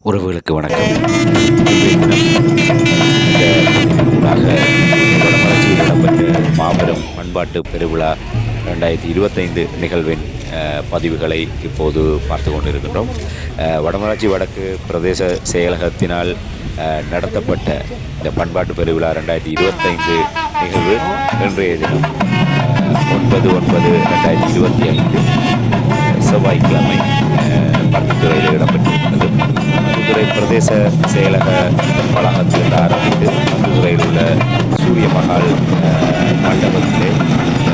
உறவுகளுக்கு வணக்கம். இன்றைய தினம் இந்த ஊடாக வடமராட்சியில் இடம்பெற்ற மாபெரும் பண்பாட்டு பெருவிழா 2025 நிகழ்வின் பதிவுகளை இப்போது பார்த்து கொண்டிருக்கின்றோம். வடமராட்சி வடக்கு பிரதேச செயலகத்தினால் நடத்தப்பட்ட இந்த பண்பாட்டு பெருவிழா 2025 நிகழ்வு இன்றைய தினம் 9/9/2025 செவ்வாய்க்கிழமை பருத்தித்துறையில் இடம்பெற்றிருக்கிறது. பருத்தித்துறை பிரதேச செயலக வளாகத்தில் ஆரம்பித்து பருத்தித்துறையில் உள்ள சூரிய மகால் மண்டபத்திலே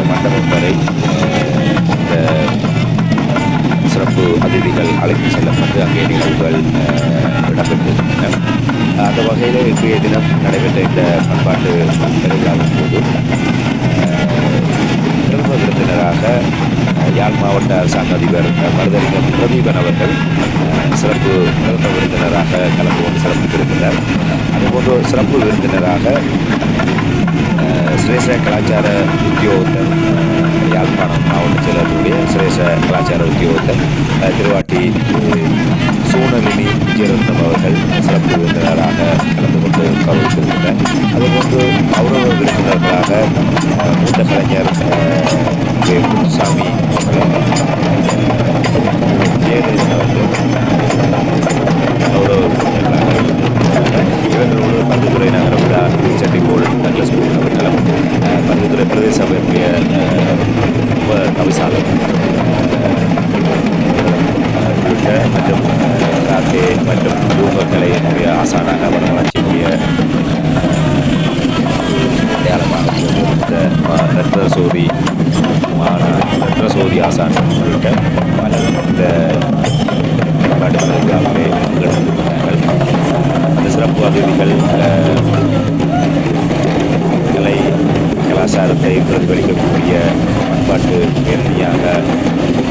மண்டபம் வரை இந்த சிறப்பு அதிதிகள் அழைத்து செல்லப்பட்டு அங்கே நிகழ்வுகள் இடம்பெற்றிருக்கின்றன. அந்த வகையில் இன்றைய தினம் நடைபெற்ற இந்த பண்பாட்டு பெருவிழாவின் போது பிரதம விருந்தினராக யாழ் மாவட்ட அரசாங்க அதிபர் மருதலிங்கம் பிரதீபன் அவர்கள் சிறப்பு பிரதம விருந்தினராக கலந்து கொண்டு சிறப்பித்திருக்கிறார். அதுபோன்று சிறப்பு விருந்தினராக சிரேஷ கலாச்சார உத்தியோகத்தர் யாழ்ப்பாணம் மாவட்ட செயலருடைய சிரேஷ கலாச்சார உத்தியோகத்தர் திருவாட்டி சூனலினி விஜயரத்னம் அவர்கள் சிறப்பு விருந்தினராக கலந்து கொண்டு கௌரவித்திருக்கிறார். அதுபோன்று கௌரவ விருந்தினர்களாக மூத்த கலைஞர் குருசாமி ஜெயலலிதா அவர்கள் கௌரவ விருந்தினர்களாக இவர்களோடு பருத்தித்துறை நகர விழா செட்டிபோல் டக்ளஸ் அவர்களும் பருத்தித்துறை பிரதேச சபையுடைய உப தவிசாளர் உள்ளிட்ட மற்றும் காக்கே மற்றும் யூக கலையினுடைய ஆசானாக வடமராட்சியினுடைய அடையாளமாக ரத்னசோதி ஆசான் உள்ளிட்ட பலரும் இந்த பண்பாட்டு பங்கெடுத்திருக்கிறார்கள். இந்த சிறப்பு அதிதிகள் கலை கலாச்சாரத்தை பிரதிபலிக்கக்கூடிய பண்பாட்டு பேரணியாக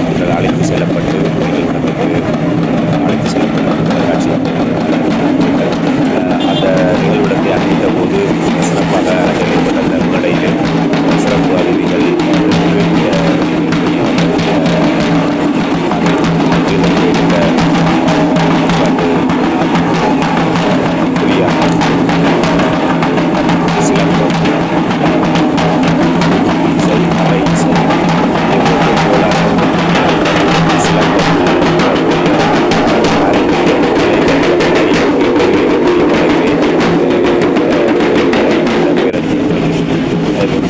அவர்கள் அழைத்து செல்லப்பட்டு நிகழ்வுக்கு அழைத்து செல்லப்பட்ட காட்சி அந்த நிகழ்விடத்தை அறிவித்த போது சிறப்பாக அரங்கேற்றப்பட்ட அந்த மேடையில் சிறப்பு அதிதிகள் பண்பாட்டு புலியாட்டம் சிலம்பம் இசை அலை இசை போலாட்டம் சிலம்பம்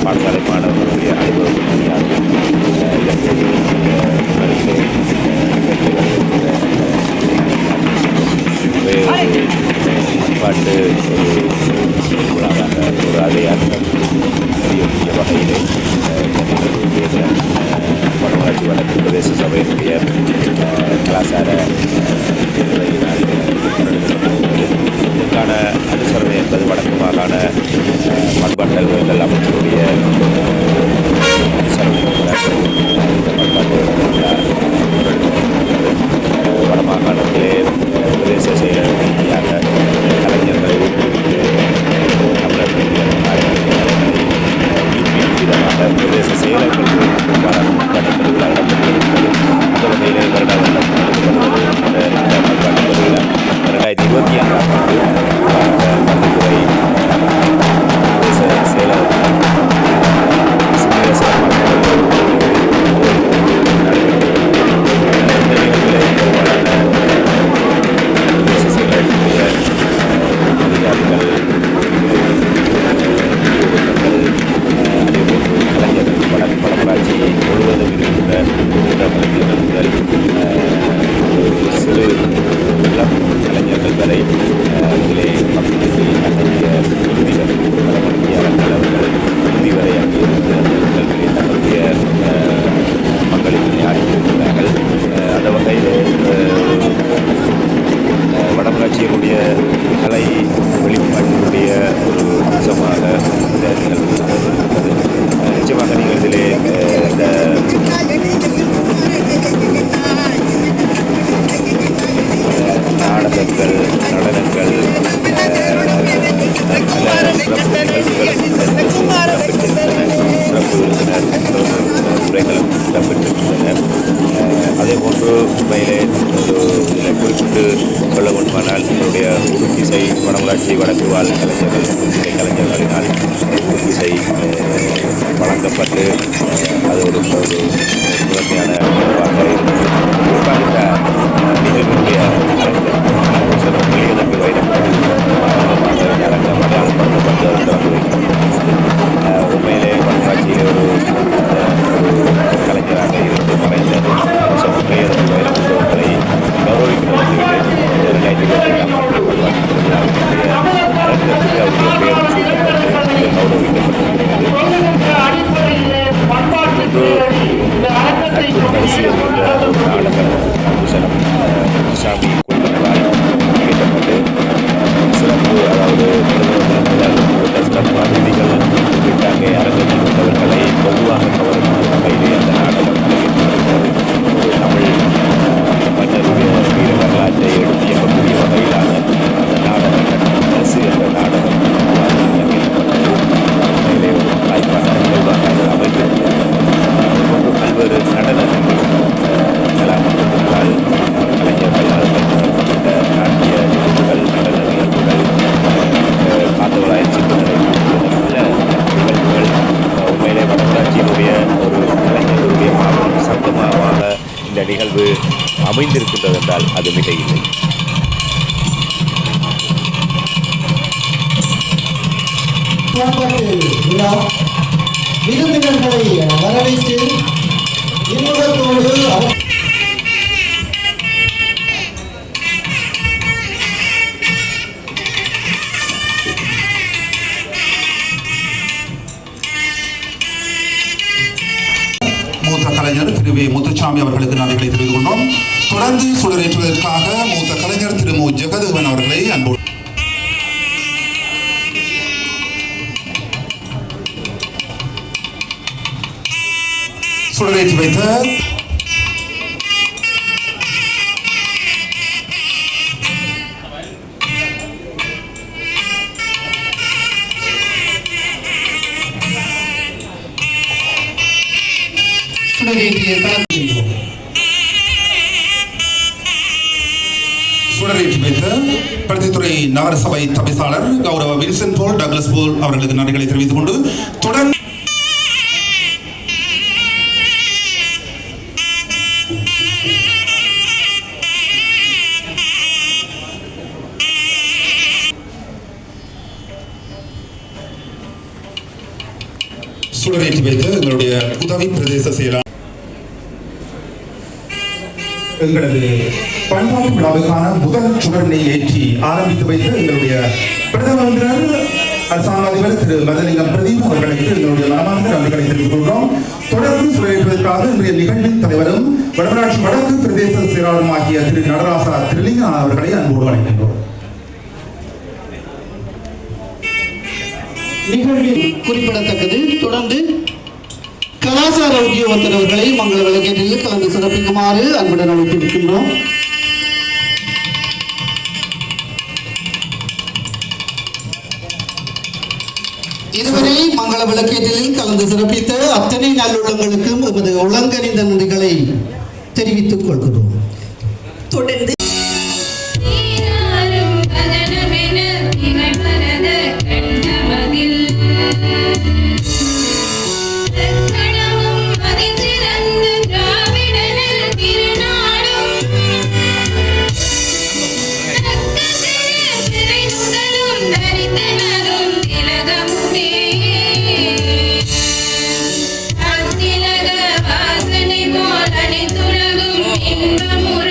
பாடசாலை மாணவர்களுடைய அனுபவம் பண்பாட்டு ஒரு அடையாளம் அறியக்கூடிய வகையிலே வடமராட்சி வடக்கு பிரதேச சபையினுடைய கலாச்சார இதற்கான அனுசரணை என்பது வடக்கு மாகாண பண்பாட்டு அலுவலர்கள் அமைச்சருடைய வடமாகாணத்திலே பிரதேச செயலர் ரீதியாக கலைஞர்களை ஊக்குவித்து தமிழர்களுடைய விதமாக பிரதேச செயலர்கள் பண்பாட்டு பெருவிழா இடம்பெற்றிருக்கிறது. அந்த வகையிலே வருட வருடம் நடத்தப்படுவது இந்த பண்பாட்டு பெருவிழா 2025ஆம் ஆண்டு பருத்தித்துறை பிரதேச செயலர் வடமராட்சி முழுவதும் இருக்கின்ற சிறு இளம் கலைஞர்கள் வரை இதிலே பங்கேற்று தன்னுடைய வடமொழியாளர்கள் அவர்கள் இறுதி வரை அங்கிருந்து அந்த நிகழ்விலே தன்னுடைய பங்களிப்பினை ஆற்றியிருக்கிறார்கள். அந்த வகையில் வடமராட்சியினுடைய கலை வெளிப்பாட்டினுடைய ஒரு அம்சமாக இந்த நிகழ்வு இருக்கிறது. நிச்சயமாக நீங்கள் இதிலே இந்த நாடகங்கள் நடனங்கள் சிறப்பு நிகழ்வுகள் சிறப்பு விருந்தினர் உரைகளும் இடம்பெற்றிருக்கின்றன. அதே போன்று உண்மையிலே இதில் குறிப்பிட்டு சொல்ல வேண்டுமானால் எங்களுடைய உடுப்பிசை வடமராட்சி வடக்கு வாழ் கலைஞர்கள் உடுப்பிசை கலைஞர்களினால் உடுப்பிசை வழங்கப்பட்டு அது ஒரு முதன்மையான நிகழ்வாக இருந்தது. குறிப்பாக இந்த நிகழ்வுடைய வெளியதற்கு அரங்கம் அடையாளப்படுத்தப்பட்டு திறந்து வைக்கப்பட்டது. உண்மையிலே வடமராட்சியிலே ஒரு கலைஞராக இருந்து மறைந்த வெளியதற்கு வைரமுகங்களை கௌரவிக்கும் வகையில் 2022 அரங்கத்துக்கு அவருடைய பெயர் சூட்டப்பட்டு கௌரவிக்கப்பட்டிருக்கிறது. அரசியல் என்ற ஒரு நாடகம் பூசணம் சாமி குழுவினரால் இயக்கப்பட்டு சிறப்பு, அதாவது சிறப்பு அதிதிகள் உள்ளிட்டாங்க அரங்கத்தில் உள்ளவர்களை பொதுவாக கவரும் வகையிலே அந்த நாடகம் நடைபெற்றிருக்கிறது. தமிழ் மன்னருடைய வீர வரலாற்றை எடுத்தியக்கூடிய வகையிலான அந்த நாடகம் அரசு என்ற நாடகம் மேலே ஒரு வாய்ப்பான நிகழ்வாக அது அமைந்திருக்கிறது. அதுபோன்று பல்வேறு நடன கலாமன்றங்களால் கலைஞர்களால் நாட்டிய நிகழ்வுகள், நடன நிகழ்வுகள், காத்தவராயன் சிந்தனை நல்ல நிகழ்வுகள் உண்மையிலே வடமராட்சியினுடைய ஒரு கலைஞர்களுடைய மாபெரும் சங்கமாக இந்த நிகழ்வு அமைந்திருக்கின்றது என்றால் அது மிக இல்லை. விருந்தினர்களை வரவேற்று இன்முகத்தோடு மூத்த கலைஞர் திரு வே முத்துசாமி அவர்களுக்கு நன்றிகளை தெரிவித்துக் கொண்டோம். தொடர்ந்து சுடரேற்றுவதற்காக மூத்த கலைஞர் திரு மு ஜெகதேவன் அவர்களை அன்போடு சுடரேற்றி வைத்த சுடரேற்றி வைத்த பருத்தித்துறை நகரசபை தவிசாளர் கௌரவ வின்சென்ட் போல் டக்ளஸ் போல் அவர்களுக்கு நன்றிகளை தெரிவித்துக் கொண்டு தொடர்ந்து சுடரேற்றி வைத்து எங்களுடைய உதவி பிரதேச செயலாளர் எங்களது பண்பாட்டு விழாவுக்கான முதல் சுடர்னை ஏற்றி ஆரம்பித்து வைத்து எங்களுடைய பிரதமர் அரசாங்க அதிபர் திரு மதலிங்கம் பிரதீப் அவர்களுக்கு எங்களுடைய மனமார்ந்த நன்றிகளை தெரிவித்துக் கொள்கிறோம். தொடர்ந்து சுடரேற்றுவதற்காக இன்றைய நிகழ்வின் தலைவரும் வடமராட்சி வடக்கு பிரதேச செயலாளரும் ஆகிய திரு நடராசா திருலிங்கன் அவர்களை அன்போடு அழைக்கின்றோம். நிகழ்வில் குறிப்பிடத்தக்கது, தொடர்ந்து கலாச்சார உத்தியோகத்தர் அவர்களை மங்கள விளக்கேற்றில் கலந்து சிறப்பிக்குமாறு அன்புடன் அழைத்திருக்கின்றோம். இதுவரை மங்கள விளக்கேற்றில் கலந்து சிறப்பித்த அத்தனை நல்லுள்ளங்களுக்கும் எமது உளங்கனிந்த நன்றிகளை தெரிவித்துக் கொள்கிறோம். தொடர்ந்து வாசனை போல் அனைத்துலகும் இன்பமுற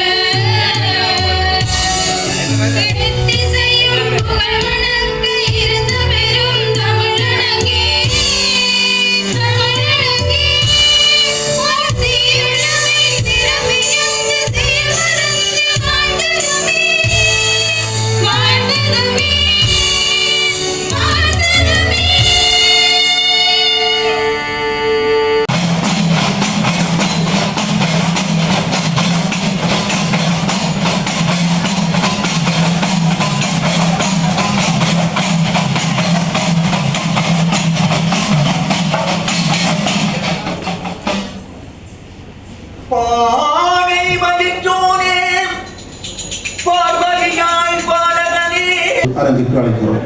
அரங்கிற்கு அழைக்கிறோம்.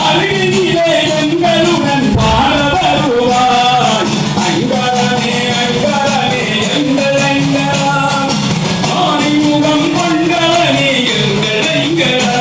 அருகிலே எங்களுடன் வாழ வருவாய் ஐங்கரனே ஐங்கரனே எங்கள் ஐங்கரா ஆணிமுகம் கொண்டவனே எங்கள் ஐங்கரா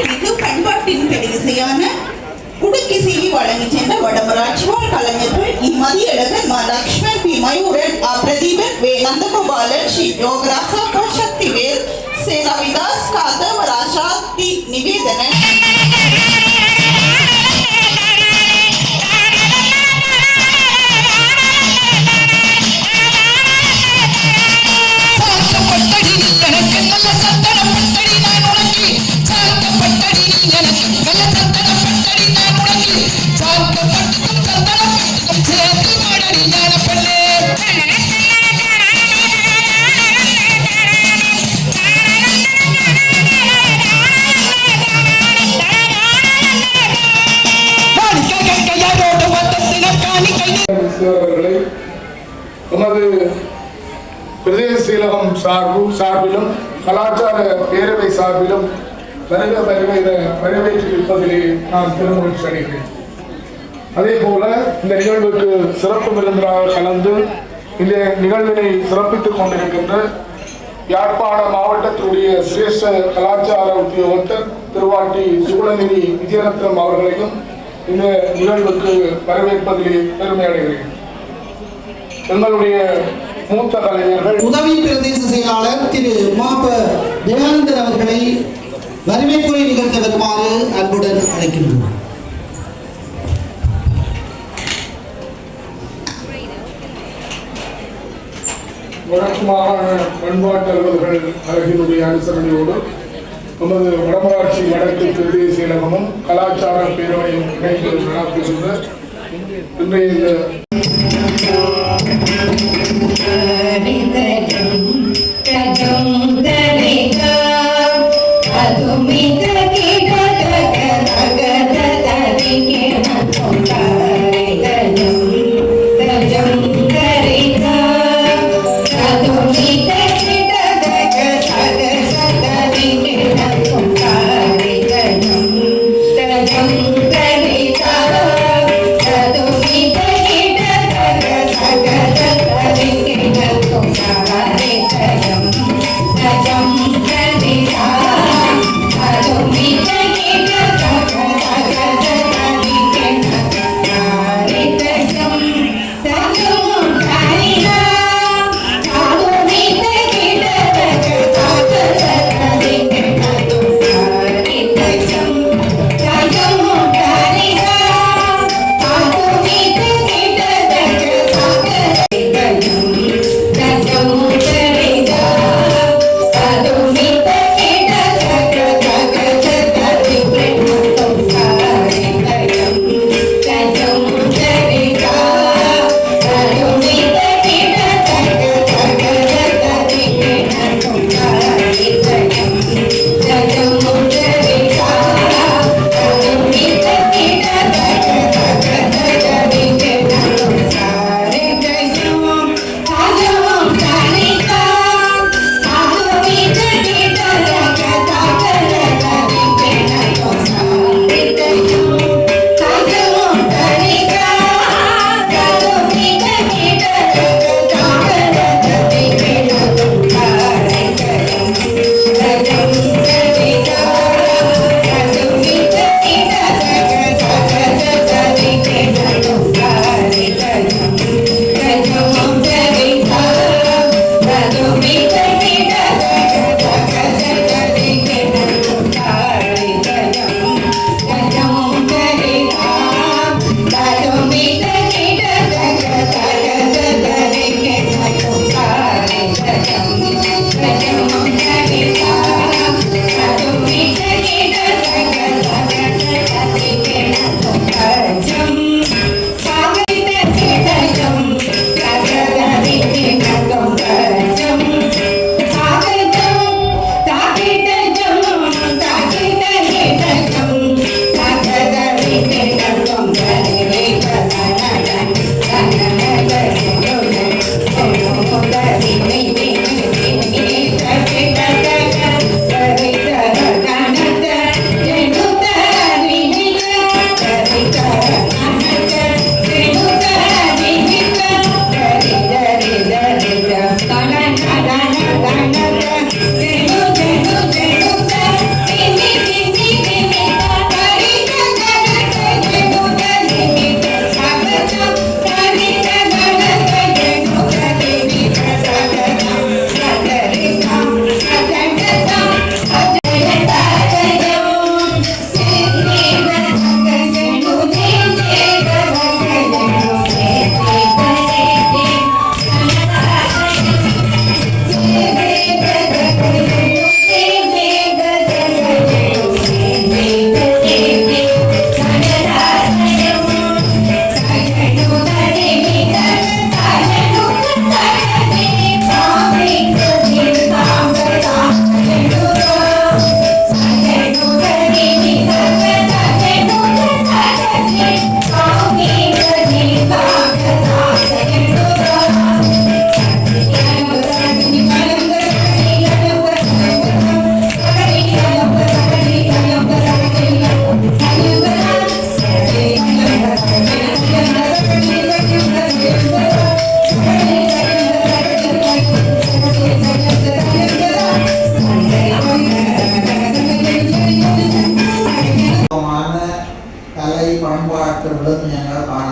மிகு பண்பாட்டின் பெருதிசையான உடுக்கிசையை வழங்கிச் சென்ற வடமராட்சி வாழ் கலைஞர்கள் இம்மதியழகன் மா லக்ஷ்மண் பி மயூரன் பிரதீபன் வே நந்தகோபாலன் ஸ்ரீ யோகராசா சக்திவேல் சேனாவிதாஸ் காதவராஜா தி நிவேதனன் அவர்களை எமது பிரதேச செயலகம் சார்பிலும் கலாச்சார பேரவை சார்பிலும் வரவேற்றிருப்பதிலே நான் பெருமகிழ்ச்சி அடைகிறேன். அதே போல இந்த நிகழ்வுக்கு சிறப்பு விருந்தினராக கலந்து இந்த நிகழ்வினை சிறப்பித்துக் கொண்டிருக்கின்ற யாழ்ப்பாண மாவட்டத்தினுடைய சிரேஷ்ட கலாச்சார உத்தியோகத்தர் திருவாட்டி சுகுணநிதி விஜயரத்னம் அவர்களையும் இந்த நிகழ்வுக்கு வரவேற்பதிலே பெருமை அடைகிறேன். எங்களுடைய மூத்த கலைஞர்கள் உதவி பிரதேச செயலாளர் திரு மாப தேவானந்தர் அவர்களை வரவேற்புரை நிகழ்த்த வருமாறு அன்புடன் அழைக்கின்றோம். வடக்கு மாகாண பண்பாட்டு அலுவலர்கள் அரசினுடைய அனுசரணையோடு நமது வடமராட்சி வடக்கு பிரதேச செயலகமும் கலாச்சார பேரவையும் இணைந்து நடாத்துகின்ற இன்றைய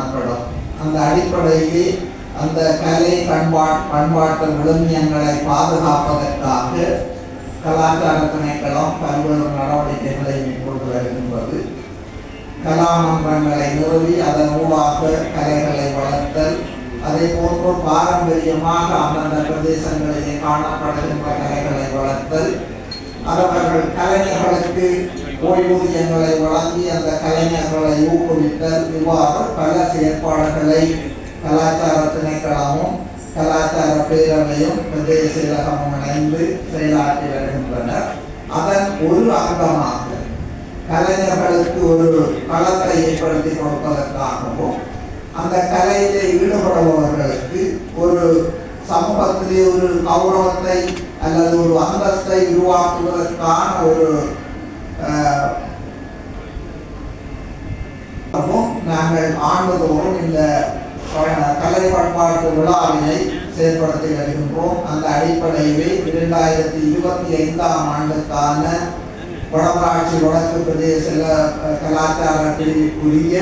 காணப்படும். அந்த அடிப்படையிலே அந்த கலை பண்பாட்டு விழுமியங்களை பாதுகாப்பதற்காக கலாச்சார திணைக்களம் பல்வேறு நடவடிக்கைகளை மேற்கொண்டு வருகின்றது. கலாமன்றங்களை நிறுவி அதன் ஊடாக கலைகளை வளர்த்தல், அதே போன்று பாரம்பரியமாக அந்தந்த பிரதேசங்களிலே காணப்படுகின்ற கலைகளை வளர்த்தல், அவர்கள் கலைஞர்களுக்கு ஓய்வூதியங்களை வழங்கி அந்த கலைஞர்களை ஊக்குவித்தல், இவ்வாறு பல செயற்பாடுகளை கலாச்சார திணைக்களமும் கலாச்சார பேரவையும் பிரதேச செயலகமும் இணைந்து செயலாற்றி வருகின்றனர். அதன் ஒரு அங்கமாக கலைஞர்களுக்கு ஒரு களத்தை ஏற்படுத்தி கொடுப்பதற்காகவும் அந்த கலையிலே ஈடுபடுபவர்களுக்கு ஒரு சமூகத்திலே ஒரு கௌரவத்தை அல்லது ஒரு அந்தஸ்தை உருவாக்குவதற்கான ஒரு நாங்கள் ஆண்டுதோறும் இந்த கலை பண்பாட்டு விழாவினை செயல்படுத்தி வருகின்றோம். அந்த அடிப்படையிலே 2025ஆம் ஆண்டுக்கான வடமராட்சி வடக்கு பிரதேச கலாச்சார பிரிவுக்குரிய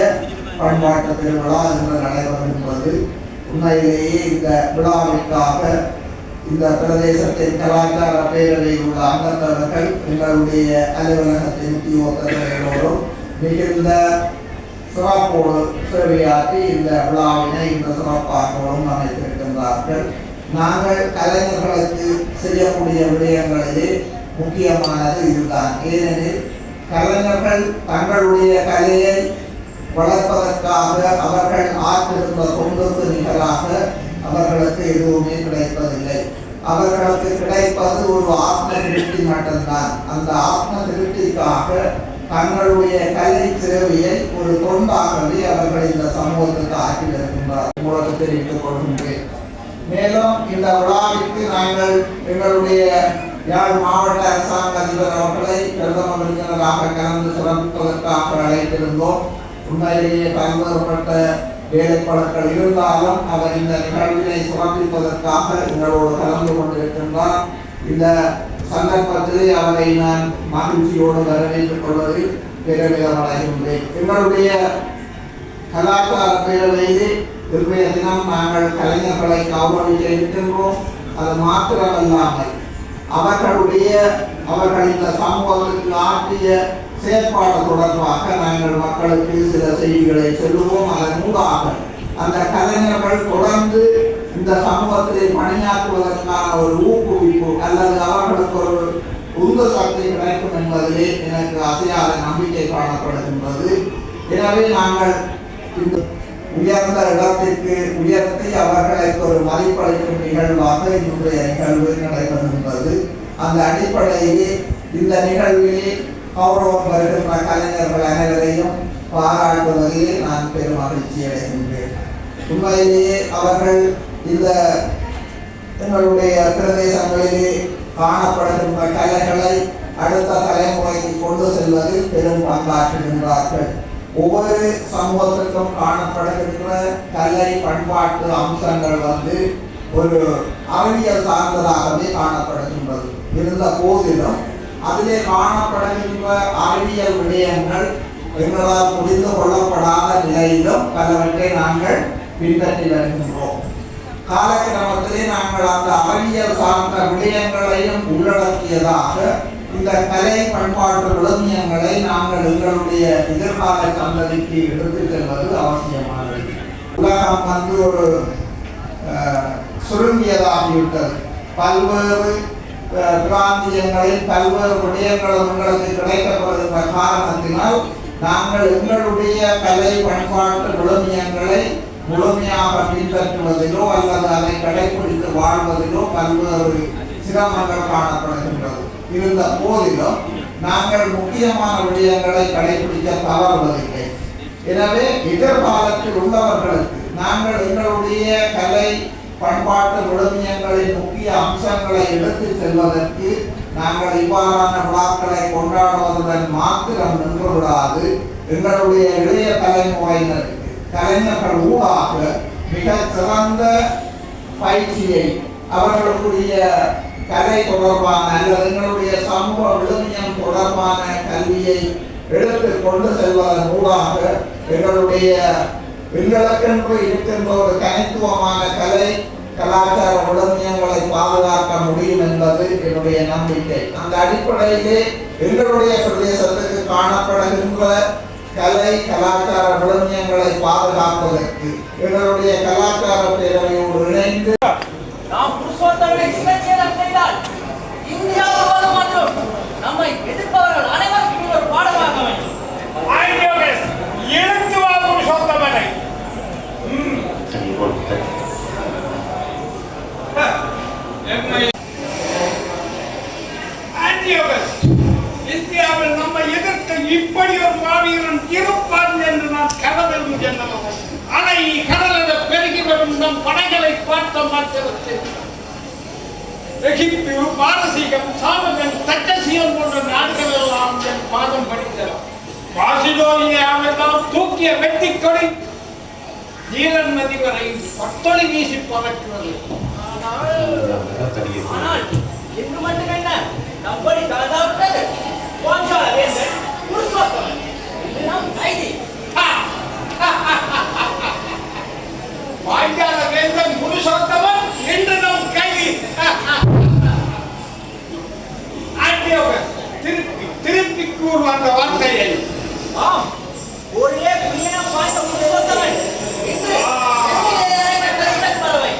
பண்பாட்டு திருவிழா என்று நடைபெறுகின்றது. உண்மையிலேயே இந்த விழாவிற்காக இந்த பிரதேசத்தின் கலாச்சார பேரவையில் உள்ள அங்கத்தவர்கள் எங்களுடைய அலுவலகத்தின் உத்தியோகத்தர்களோடும் மிகுந்த சிறப்போடு சேவையாற்றி இந்த விழாவினை இந்த சிறப்பாகவும் அமைத்திருக்கின்றார்கள். நாங்கள் கலைஞர்களுக்கு செய்யக்கூடிய விடயங்களிலே முக்கியமானது இதுதான். ஏனெனில் கலைஞர்கள் தங்களுடைய கலையை வளர்ப்பதற்காக அவர்கள் ஆற்றிருந்த தொண்டுக்கு நிகராக அவர்களுக்கு எதுவுமே கிடைப்பதில்லை. அவர்களுக்கு கிடைப்பது ஒரு ஆத்ம திருப்தி மட்டும்தான். அந்த ஆத்ம திருப்திக்காக தங்களுடைய கலை சேவையை ஒரு தொண்டாகவே அவர்கள் இந்த சமூகத்துக்கு ஆக்கி வருகின்றார் உங்களுக்கு தெரிவித்துக் கொள்கின்றேன். மேலும் இந்த விழாவிற்கு நாங்கள் எங்களுடைய யாழ் மாவட்ட அரசாங்க அதிபர் அவர்களை பிரதம விருந்தினராக கலந்து சிறப்பிப்பதற்காக அழைத்திருந்தோம். உண்மையிலேயே பல்வேறுபட்ட வேலைப்படங்கள் இருந்தாலும் அவர் இந்த நிகழ்வினை சிறப்பிப்பதற்காக எங்களோடு கலந்து கொண்டிருக்கின்றார். இந்த சந்தர்ப்பத்திலே அவரை நான் மகிழ்ச்சியோடு வரவேற்றுக் கொள்வதில் பெருமிதம் அடைகின்றேன். எங்களுடைய கலாச்சார பேரவையிலே இன்றைய தினம் நாங்கள் கலைஞர்களை கௌரவிக்க இருக்கின்றோம். அது மாத்திரமல்லாமல் அவர்கள் இந்த சமூகத்துக்கு ஆற்றிய செயற்பாடு தொடர்பாக நாங்கள் மக்களுக்கு சில செய்திகளை சொல்லுவோம். அதன் மூலமாக அந்த கலைஞர்கள் தொடர்ந்து இந்த சமூகத்திலே பணியாற்றுவதற்கான ஒரு ஊக்குவிப்பு அல்லது அவர்களுக்கு ஒரு உந்து சக்தி கிடைக்கும் என்பதிலே எனக்கு அசையாத நம்பிக்கை காணப்படுகின்றது. எனவே நாங்கள் இந்த உயர்ந்த இடத்திற்கு உயர்த்தி அவர்களுக்கு ஒரு மதிப்பளிக்கும் நிகழ்வாக இன்றைய நிகழ்வு நடைபெறுகின்றது. அந்த அடிப்படையிலே இந்த நிகழ்விலே கௌரவம் வருகின்ற கலைஞர்கள் அனைவரையும் பாராட்டுவதிலே நான் பெரும் மகிழ்ச்சி அடைகின்றேன். உண்மையிலேயே அவர்கள் இந்த எங்களுடைய பிரதேசங்களிலே காணப்படுகின்ற கலைகளை அடுத்த தலைமுறைக்கு கொண்டு செல்வதில் பெரும் பங்காற்றுகின்றார்கள். ஒவ்வொரு சமூகத்திற்கும் காணப்படுகின்ற கலை பண்பாட்டு அம்சங்கள் ஒரு அறிவியல் சார்ந்ததாகவே காணப்படுகின்றது. இருந்த போதிலும் அதிலே காணப்படுகின்ற அறிவியல் விடயங்கள் எங்களால் புரிந்து கொள்ளப்படாத நிலையிலும் பலவற்றை நாங்கள் பின்பற்றி வருகின்றோம். காலக்கிரமத்திலே நாங்கள் அந்த அறிவியல் சார்ந்த விடயங்களையும் உள்ளடக்கியதாக இந்த கலை பண்பாட்டு விழுமியங்களை நாங்கள் எங்களுடைய எதிர்கால சந்ததிக்கு எடுத்துச் செல்வது அவசியமானது. உலகம் ஒரு சுருங்கியதாகிவிட்டது. பல்வேறு பிராந்தியங்களில் பல்வேறு விடயங்களும் எங்களுக்கு கிடைக்கப்படுகின்ற காரணத்தினால் நாங்கள் எங்களுடைய கலை பண்பாட்டு விழுமியங்களை முழுமையாக பின்பற்றுவதிலோ அல்லது அதை கடைபிடித்து வாழ்வதிலோ பல்வேறு சிரமங்கள் காணப்படுகின்றது. இருந்த போதிலும் நாங்கள் முக்கியமான விடயங்களை கடைபிடிக்க தவறுவதில்லை. எனவே எதிர்காலத்தில் உள்ளவர்களுக்கு நாங்கள் எங்களுடைய கலை பண்பாட்டு விழுமியங்களின் முக்கிய அம்சங்களை எடுத்துச் செல்வதற்கு நாங்கள் இவ்வாறான விழாக்களை கொண்டாடுவதுடன் மாத்திரம் நின்று விடாது, எங்களுடைய இளைய தலைமுறையினருக்கு கலைஞர்கள் ஊடாக மிக சிறந்த பயிற்சியை அவர்களுடைய கலை தொடர்பான அல்லது எங்களுடைய சமூக விழுமியம் தொடர்பான கல்வியை எடுத்து கொண்டு செல்வதன் ஊடாக எங்களுடைய எங்களுக்கென்று இருக்கின்ற ஒரு தனித்துவமான கலை கலாச்சார விழுமியங்களை பாதுகாக்க முடியும் என்பது என்னுடைய நம்பிக்கை. அந்த அடிப்படையிலே எங்களுடைய பிரதேசத்துக்கு காணப்படுகின்ற கலை கலாச்சார விழுமியங்களை பாதுகாப்பதற்கு எங்களுடைய கலாச்சார பேரவையோடு இணைந்து நாம் புருஷோத்தமனை சிவச்சேதம் செய்தால் இந்தியாவோடு மற்றும் நம்மை எதிர்ப்பவர்கள் அனைவருக்கும் ஒரு பாடமாக அமையும். எழுத்துவா புருஷோத்தமனை இந்தியாவில் நம்மை எதிர்க்க இப்படி ஒரு மாவீரன் இருப்பான் என்று நான் கனவில் எண்ணலாம். அலை கடலென பெருகி வரும் நம் படைகளை பார்த்த மாற்றத்தில் எகிப்து, பாரசீகம், சாமகன், தட்டசியம் போன்ற நாடுகள் எல்லாம் என் பாதம் படித்தலாம். மாசிடோனியாவெல்லாம் தூக்கிய வெட்டி கொடி நீலன் நதி வரை பத்தொளி வீசி பறக்கிறது. ஆனால் இன்று மட்டும் என்ன நம்மடி கலந்தாவிட்டது போஞ்சால வேந்தன் புருஷோத்தமன் இது நாம் கைதி. பாஞ்சால வேந்தன் புருஷோத்தமன் என்று நம் கைதி. திருப்பி கூறு அந்த வார்த்தையை. ஆம், ஒரே பிரியனம் பாய்ந்த புருஷோத்தமன் இன்று பறவை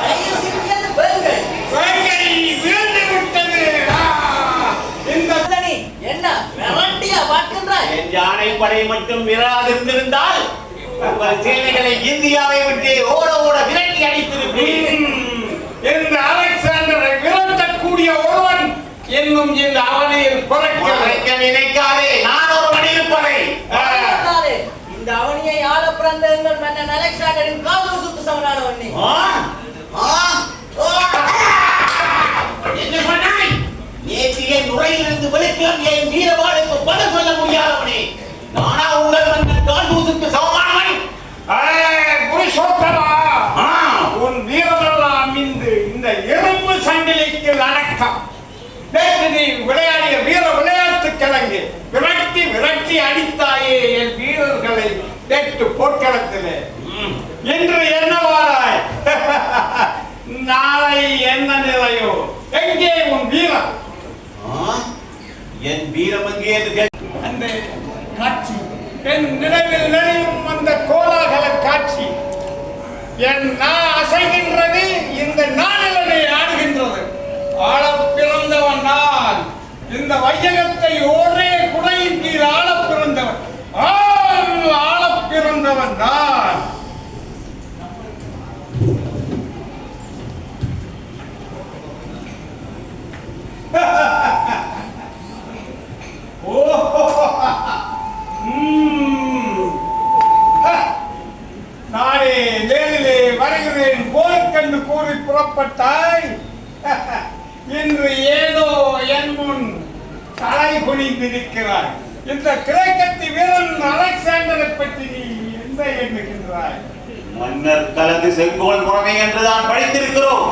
கையில் சிக்கியது பெண்கள். விழுந்து விட்டது. இந்த என்ன மிரட்டியா பார்க்கின்றாய்? என் யானைப்படை மட்டும் விராதிருந்திருந்தால் உங்கள் சேனைகளை இந்தியாவை விட்டு ஓட ஓட விரட்டி அடித்திருக்கிறேன். இந்த அலெக்சாண்டரை விரட்டக்கூடிய ஒருவன் என்னும் இந்த அவனையில் குறைக்க நினைக்காதே, நான் ஒரு மணியிருப்பதை. இந்த அவனியை ஆள பிறந்த எங்கள் மன்னன் அலெக்சாண்டரின் காதூசுக்கு சமனானவன் நீ. என்ன சொன்னாய்? நேற்று என் உரையிலிருந்து வெளிக்கிழம் என் வீரவாளுக்கு பதில் சொல்ல முடியாதவனே. நானா உங்கள் மன்னன் காதூசுக்கு சமமானவன்? புருஷோத்தமா, உன் வீரமெல்லாம் இந்த எறும்பு சங்கிலிக்கு அடக்கம். நேற்று நீ விளையாடிய வீர விளையாட்டு கிழங்கு விரட்டி விரட்டி அடித்தாயே என் வீரர்களை நேற்று போர்க்களத்திலே. இன்று என்ன வாராய்? நாளை என்ன நிலையோ? எங்கே உன் வீரம்? என் வீரம் எங்கே? அந்த காட்சி என் நினைவில் நெறியும் அந்த கோலாகல காட்சி என் நான் அசைகின்றது, இந்த நாளிலே ஆடுகின்றது. ஆள பிறந்தவன் நான், இந்த வையகத்தை ஒரே குடையின் கீழ் ஆள பிறந்தவன். ஆள பிறந்தவன் நான். நாளே நேரிலே வருகிறேன் போர்க்கென்று கூறி புறப்பட்டாய். இன்று ஏதோ என் முன் தலை குனிந்திருக்கிறாய். இந்த கிரேக்கத்தி வீரன் அலெக்சாண்டரை பற்றி நீ என்ன எண்ணுகின்றாய்? மன்னர் கலந்து செங்கோல் முறைமை என்று தான் படித்திருக்கிறோம்.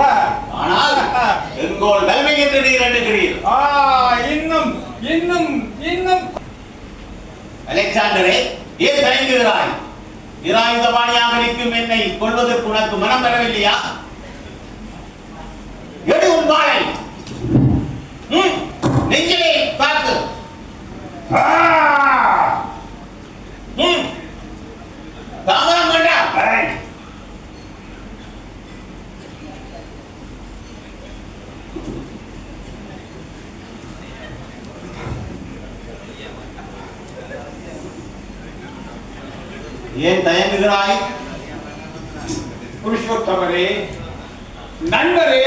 ஆனால் செங்கோல் வலிமை என்று நீர் எண்ணுகிறீர். இன்னும் இன்னும் இன்னும் அலெக்சாண்டரே, ஏன் தயங்குகிறாய்? நிராயுதபாணியாக இருக்கும் என்னை கொள்வதற்கு உனக்கு மனம் வரவில்லையா? எடு உன் வாளை, நெஞ்சிலே பார்த்து. தாமதம் வேண்டாம். ஏன் தயங்குகிறாய்? புருஷோத்தமரே, நண்பரே,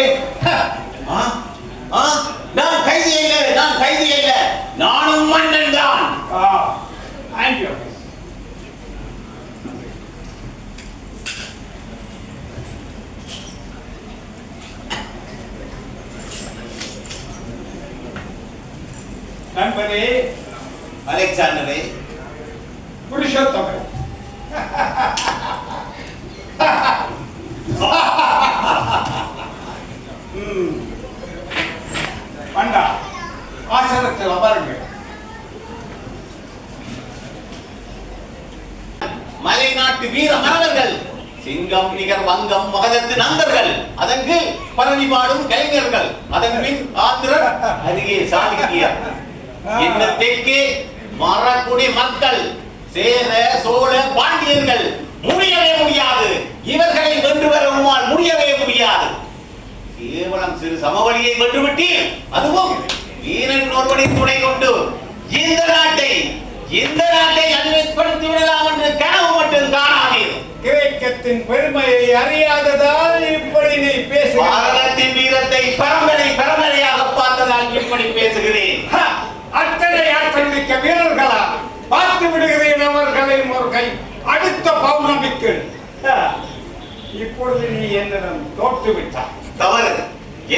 நான் கைதி இல்லை, நான் கைதி இல்லை, நானும் மன்னன் தான். நண்பரே, அலெக்சாண்டரே, புருஷோத்தமரே, வண்டா ஆசிரத்தில் அமருங்கள். மலை நாட்டு வீர மறவர்கள், சிங்கம் நிகர் வங்கம் மகதத்து நந்தர்கள், அதற்கு பரவி பாடும் கலைஞர்கள், அதன் பின் ஆந்திரர், அருகே சாளுக்கியர், இந்த தெற்கே மரக்குடி மக்கள், சேர சோழ பாண்டியர்கள். முடியவே முடியாது, இவர்களை வென்று வர உம்மால் முடியவே முடியாது. கேவலம் சிறு சமவெளியை வென்றுவிட்டு, அதுவும் வீரன் ஒருவனை துணை கொண்டு இந்த நாட்டை அடிமைப்படுத்தி விடலாம் என்று கனவு மட்டும் காணாதீர். கிரேக்கத்தின் பெருமையை அறியாததால் இப்படி நீ பேசுகிறாய். பாரதத்தின் வீரத்தை பரம்பரையாக பார்த்ததால் இப்படி பேசுகிறேன். அத்தனை ஆற்றல் மிக்க வீரர்களா? பார்த்து விடுகிறேன் அவர்களின் ஒரு கை. அடுத்த பௌர்ணமிக்கு இப்பொழுது நீ என்னிடம் தோற்று விட்டாய். தவறு.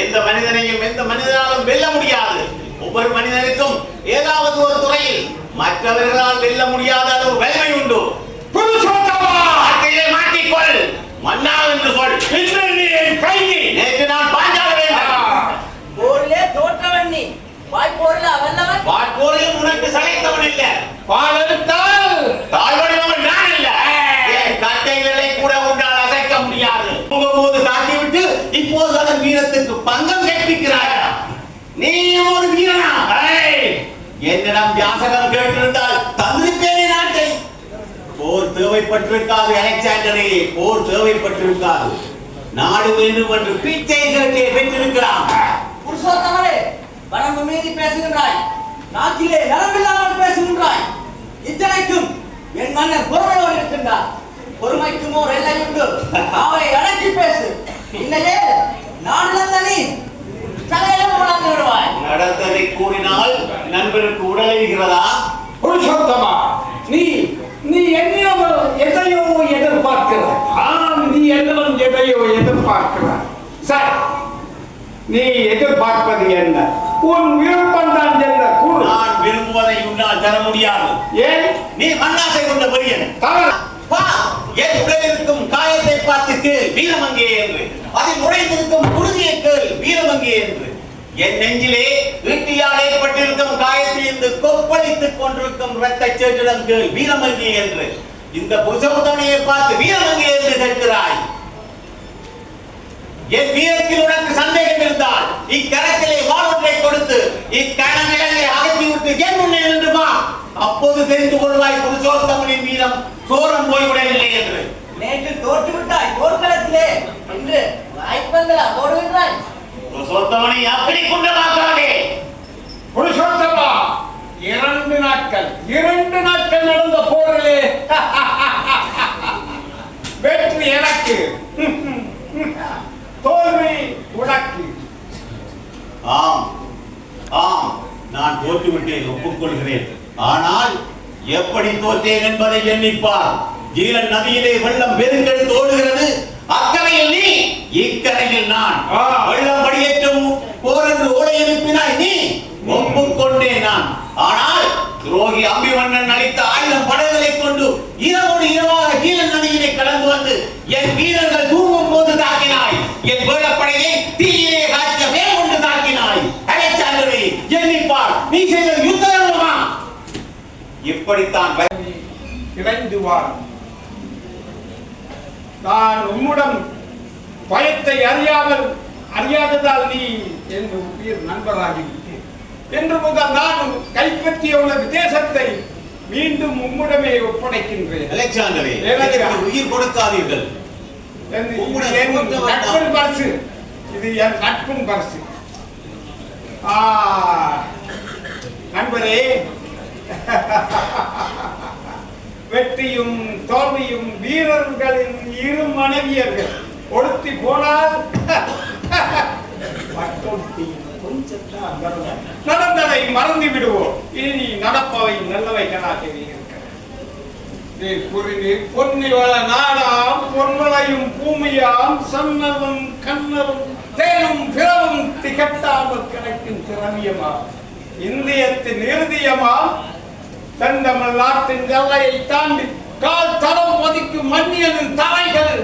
எந்த மனிதனையும் எந்த மனிதனாலும் வெல்ல முடியாது. ஒவ்வொரு மனிதனுக்கும் ஏதாவது ஒரு துறையில் மற்றவர்களால் வெல்ல முடியாத அளவு வலிமை உண்டு. வார்த்தையை மாற்றிக்கொள். மன்னா என்று சொல். நேற்று நான் பாஞ்சால வேண்டும். போரிலே தோற்றவன் நீ, வாய்ப்போரில் அவனவன். வாய்ப்போரிலும் உனக்கு சளைத்தவன் இல்ல. பாலெடுத்தால் தாழ்வடிவன் நான் இல்ல. என் கட்டைகளை கூட உன்னால் அசைக்க முடியாது. போது தாக்கிவிட்டு இப்போது அதன் வீரத்திற்கு பங்கம் கற்பிக்கிறாய். நீ ஒரு வீரனா? என்னிடம் யாசகம் கேட்டிருந்தால் தந்திருப்பேனே நாட்டை. போர் தேவைப்பட்டிருக்காது அலெக்சாண்டரே, போர் தேவைப்பட்டிருக்காது. நாடு வேண்டும் என்று பிச்சை கேட்டே பெற்றிருக்கிறான். புருஷோத்தமரே, வரம்பு மீறி பேசுகின்றாய். நாட்டிலே நலமில்லாமல் பேசுகின்றாய். இத்தனைக்கும் என் மன்னர் பொறுமையோடு இருக்கின்றார். பொறுமைக்கும் ஓர் எல்லை உண்டு. அவரை அடக்கி பேசு. இல்லையே நாடு நீ தலையிலும் உணர்ந்து விடுவாய். நடந்ததை கூறினால் நண்பருக்கு உடலைகிறதா? புருஷோத்தமா, நீ என்னிடம் எதையோ எதிர்பார்க்கிறாய். நீ என்னிடம் எதையோ எதிர்பார்க்கிறாய். சரி, நீ எதிர்பார்ப்பது என்ன? உன் விருப்பம் தான் என்ன கூறு. நான் விரும்புவதை உன்னால் தர முடியாது. ஏன்? நீ மண்ணாசை கொண்ட பெரியன். என் உடலில் இருக்கும் காயத்தை பார்த்து கேள் வீரமங்கே என்று, அதில் நுழைந்திருக்கும் குருதியை கேள் வீரமங்கே என்று. என் நெஞ்சிலே ஈட்டியால் ஏற்பட்டிருக்கும் காயத்தில் இருந்து கொப்பளித்துக் கொண்டிருக்கும் இரத்த சேற்றிடம் கேள் வீரமங்கே என்று. இந்த புருஷோத்தமனையை பார்த்து வீரமங்கே என்று கேட்கிறாய். என் வீரத்தில் உனக்கு சந்தேகம் இருந்தால் இக்கரத்திலே வாளொன்றை கொடுத்து இக்கணங்களை அகற்றிவிட்டு என் முன்னே நின்றுமா, அப்போது தெரிந்து கொள்வாய் புருஷோத்தமனின் வீரம் சோரம் போய்விடவில்லை என்று. நேற்று தோற்று விட்டாய் போர்க்களத்திலே என்று வாய்ப்பந்தலா போடுகின்றாய். புருஷோத்தமனை அப்படி குண்டமாக்காதே. புருஷோத்தமா, 2 நாட்கள் நடந்த போரிலே வெற்றி எனக்கு, தோல்வி உனக்கு. ஆம், நான் தோற்றுவிட்டேன், ஒப்புக்கொள்கிறேன். ஆனால் எப்படி தோற்றேன் என்பதை எண்ணிப்பார். ஜீலன் நதியிலே வெள்ளம் பெருங்கெடுத்து ஓடுகிறது. அக்கறையில் நீ, இக்கரையில் நான். வெள்ளம் படியேற்றும் போர் என்று ஓடை எழுப்பினாய் நீ, ஒப்புக்கொண்டேன் நான். ஆனால் துரோகி அம்பிமன்னன் அளித்த 1000 படைகளை கொண்டு இரவோடு இரவாக ஜீலன் நதியிலே கடந்து வந்து என் வீரர்கள் தூங்கும் போது தாக்கினாய். என் வேளப்படையை தீயிலே காய்ச்ச மேல் கொண்டு தாக்கினாய். அலெக்சாண்டரை எண்ணிப்பார், நீ செய்த யுத்தமா? இப்படித்தான் இறைந்து வா. நான் உன்னுடன் பயத்தை அறியாததால் நீ என் உயிர் நண்பராகிவிட்டேன். என்று முதல் நான் கைப்பற்றிய உனது தேசத்தை மீண்டும் உம்மிடமே ஒப்படைக்கின்றேன். அலெக்சாண்டரே, உயிர் கொடுக்காதீர்கள். நட்பின் பரிசு இது, என் நட்பின் பரிசு. நண்பரே, வெற்றியும் தோல்வியும் வீரர்களின் 2 மனைவியர்கள். ஒருத்தி போனால் நடந்ததை மறந்து விடுவோம். இனி நடப்பவை நல்லவைகளாகவே இருக்கிறது. பொன்னிவள நாடாம் பொன்மலையும் பூமியாம் சன்னலும் கண்ணலும் தேனும் பிறவும் திகட்டாமல் கிடைக்கும் திரவியமா இந்தியத்தின் இறுதியமா தந்தமிழ் நாட்டின் எல்லையை தாண்டி கால் தரம் ஒதுக்கும் மன்னியனின் தலைகள்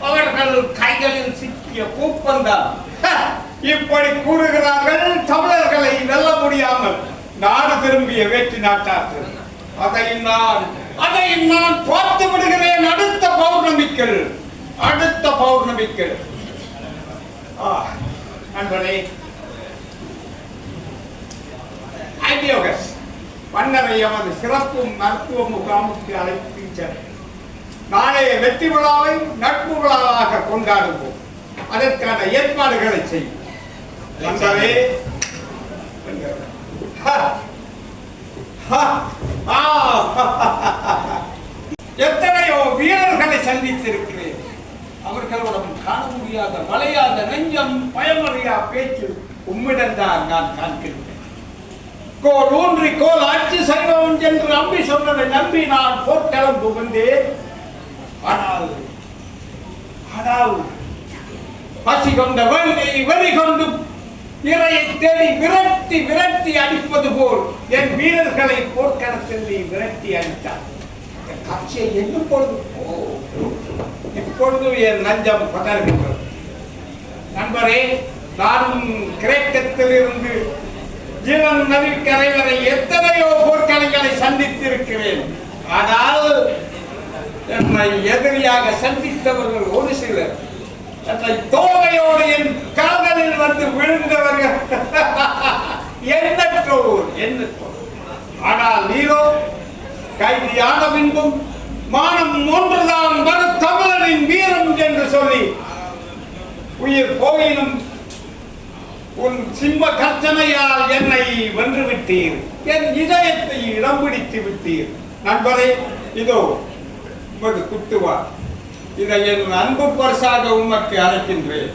அவர்கள் கைகளில் சிக்கிய பூப்பந்தான். இப்படி கூறுகிறார்கள் தமிழர்களை வெல்ல முடியாமல் நாடு திரும்பிய வேற்று நாட்டார்கள். அதை நான் பார்த்து விடுகிறேன் அடுத்த பௌர்ணமிக்கள். நண்பரே, ஐடியோகஸ் மன்னரை அவரது சிறப்பு மருத்துவ முகாமுக்கு அழைத்து சென்ற நாளைய வெற்றி விழாவை நட்பு விழாவாக கொண்டாடுவோம். அதற்கான ஏற்பாடுகளை செய்யும். நண்பரே, எத்தனையோ வீரர்களை சந்தித்திருக்கிறேன். அவர்களுடன் காண முடியாத வளையாத நெஞ்சம், பயமறியா பேச்சு உம்மிடம்தான் நான் காண்கிறேன். கோல் ஊன்றி கோல் ஆட்சி செய்வோம் என்று நம்பி சொன்னதை நம்பி நான் போர்க்களம் புகுந்தேன். ஆனால் பசி கொண்ட வெறி கொண்டு இறையை தேடி விரட்டி அடிப்பது போல் என் வீரர்களை போர்க்களத்தில் நீ விரட்டி அடித்தார். காட்சியை எண்ணும் பொழுது இப்பொழுது என் நஞ்சம் பதறுகின்றது. நண்பரே, நானும் கிரேக்கத்தில் இருந்து ஜீவன் நதிக்கரை வரை எத்தனையோ போர்க்களங்களை சந்தித்திருக்கிறேன். ஆனால் என்னை எதிரியாக சந்தித்தவர்கள் ஒரு சிலர். என்னை தோல்வையோடு என் காதலில் வந்து விழுந்தவர்கள் எண்ணற்றோர். ஆனால் நீரோ கைதியான பின்பும் மானம் ஒன்றுதான் வரு தமிழனின் வீரம் என்று சொல்லி உயிர் போயினும் உன் சிம்ம கர்ச்சனையால் என்னை வென்று விட்டீர். என் இதயத்தை இடம் பிடித்து விட்டீர். நண்பரே, இதோ உமது குத்துவா. இதை என் அன்பு பரிசாக உமக்கு அழைக்கின்றேன்.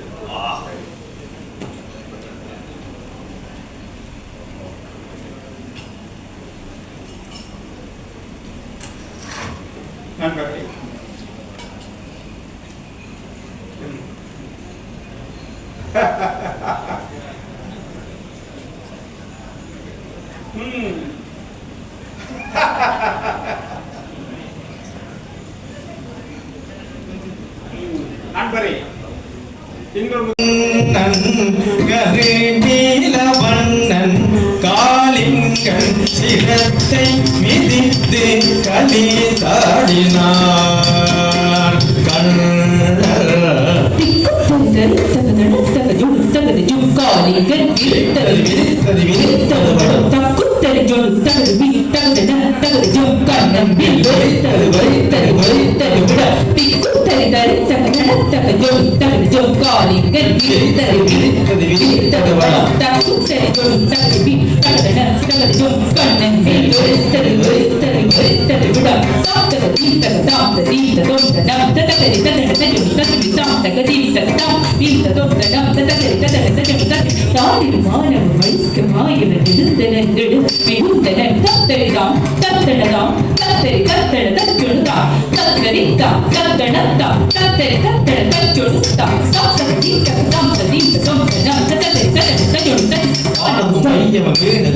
நண்பரே, நண்பரே, நீலவண்ணன் காலிங்கள் சிரத்தை மிதித்து களி தாடினார்.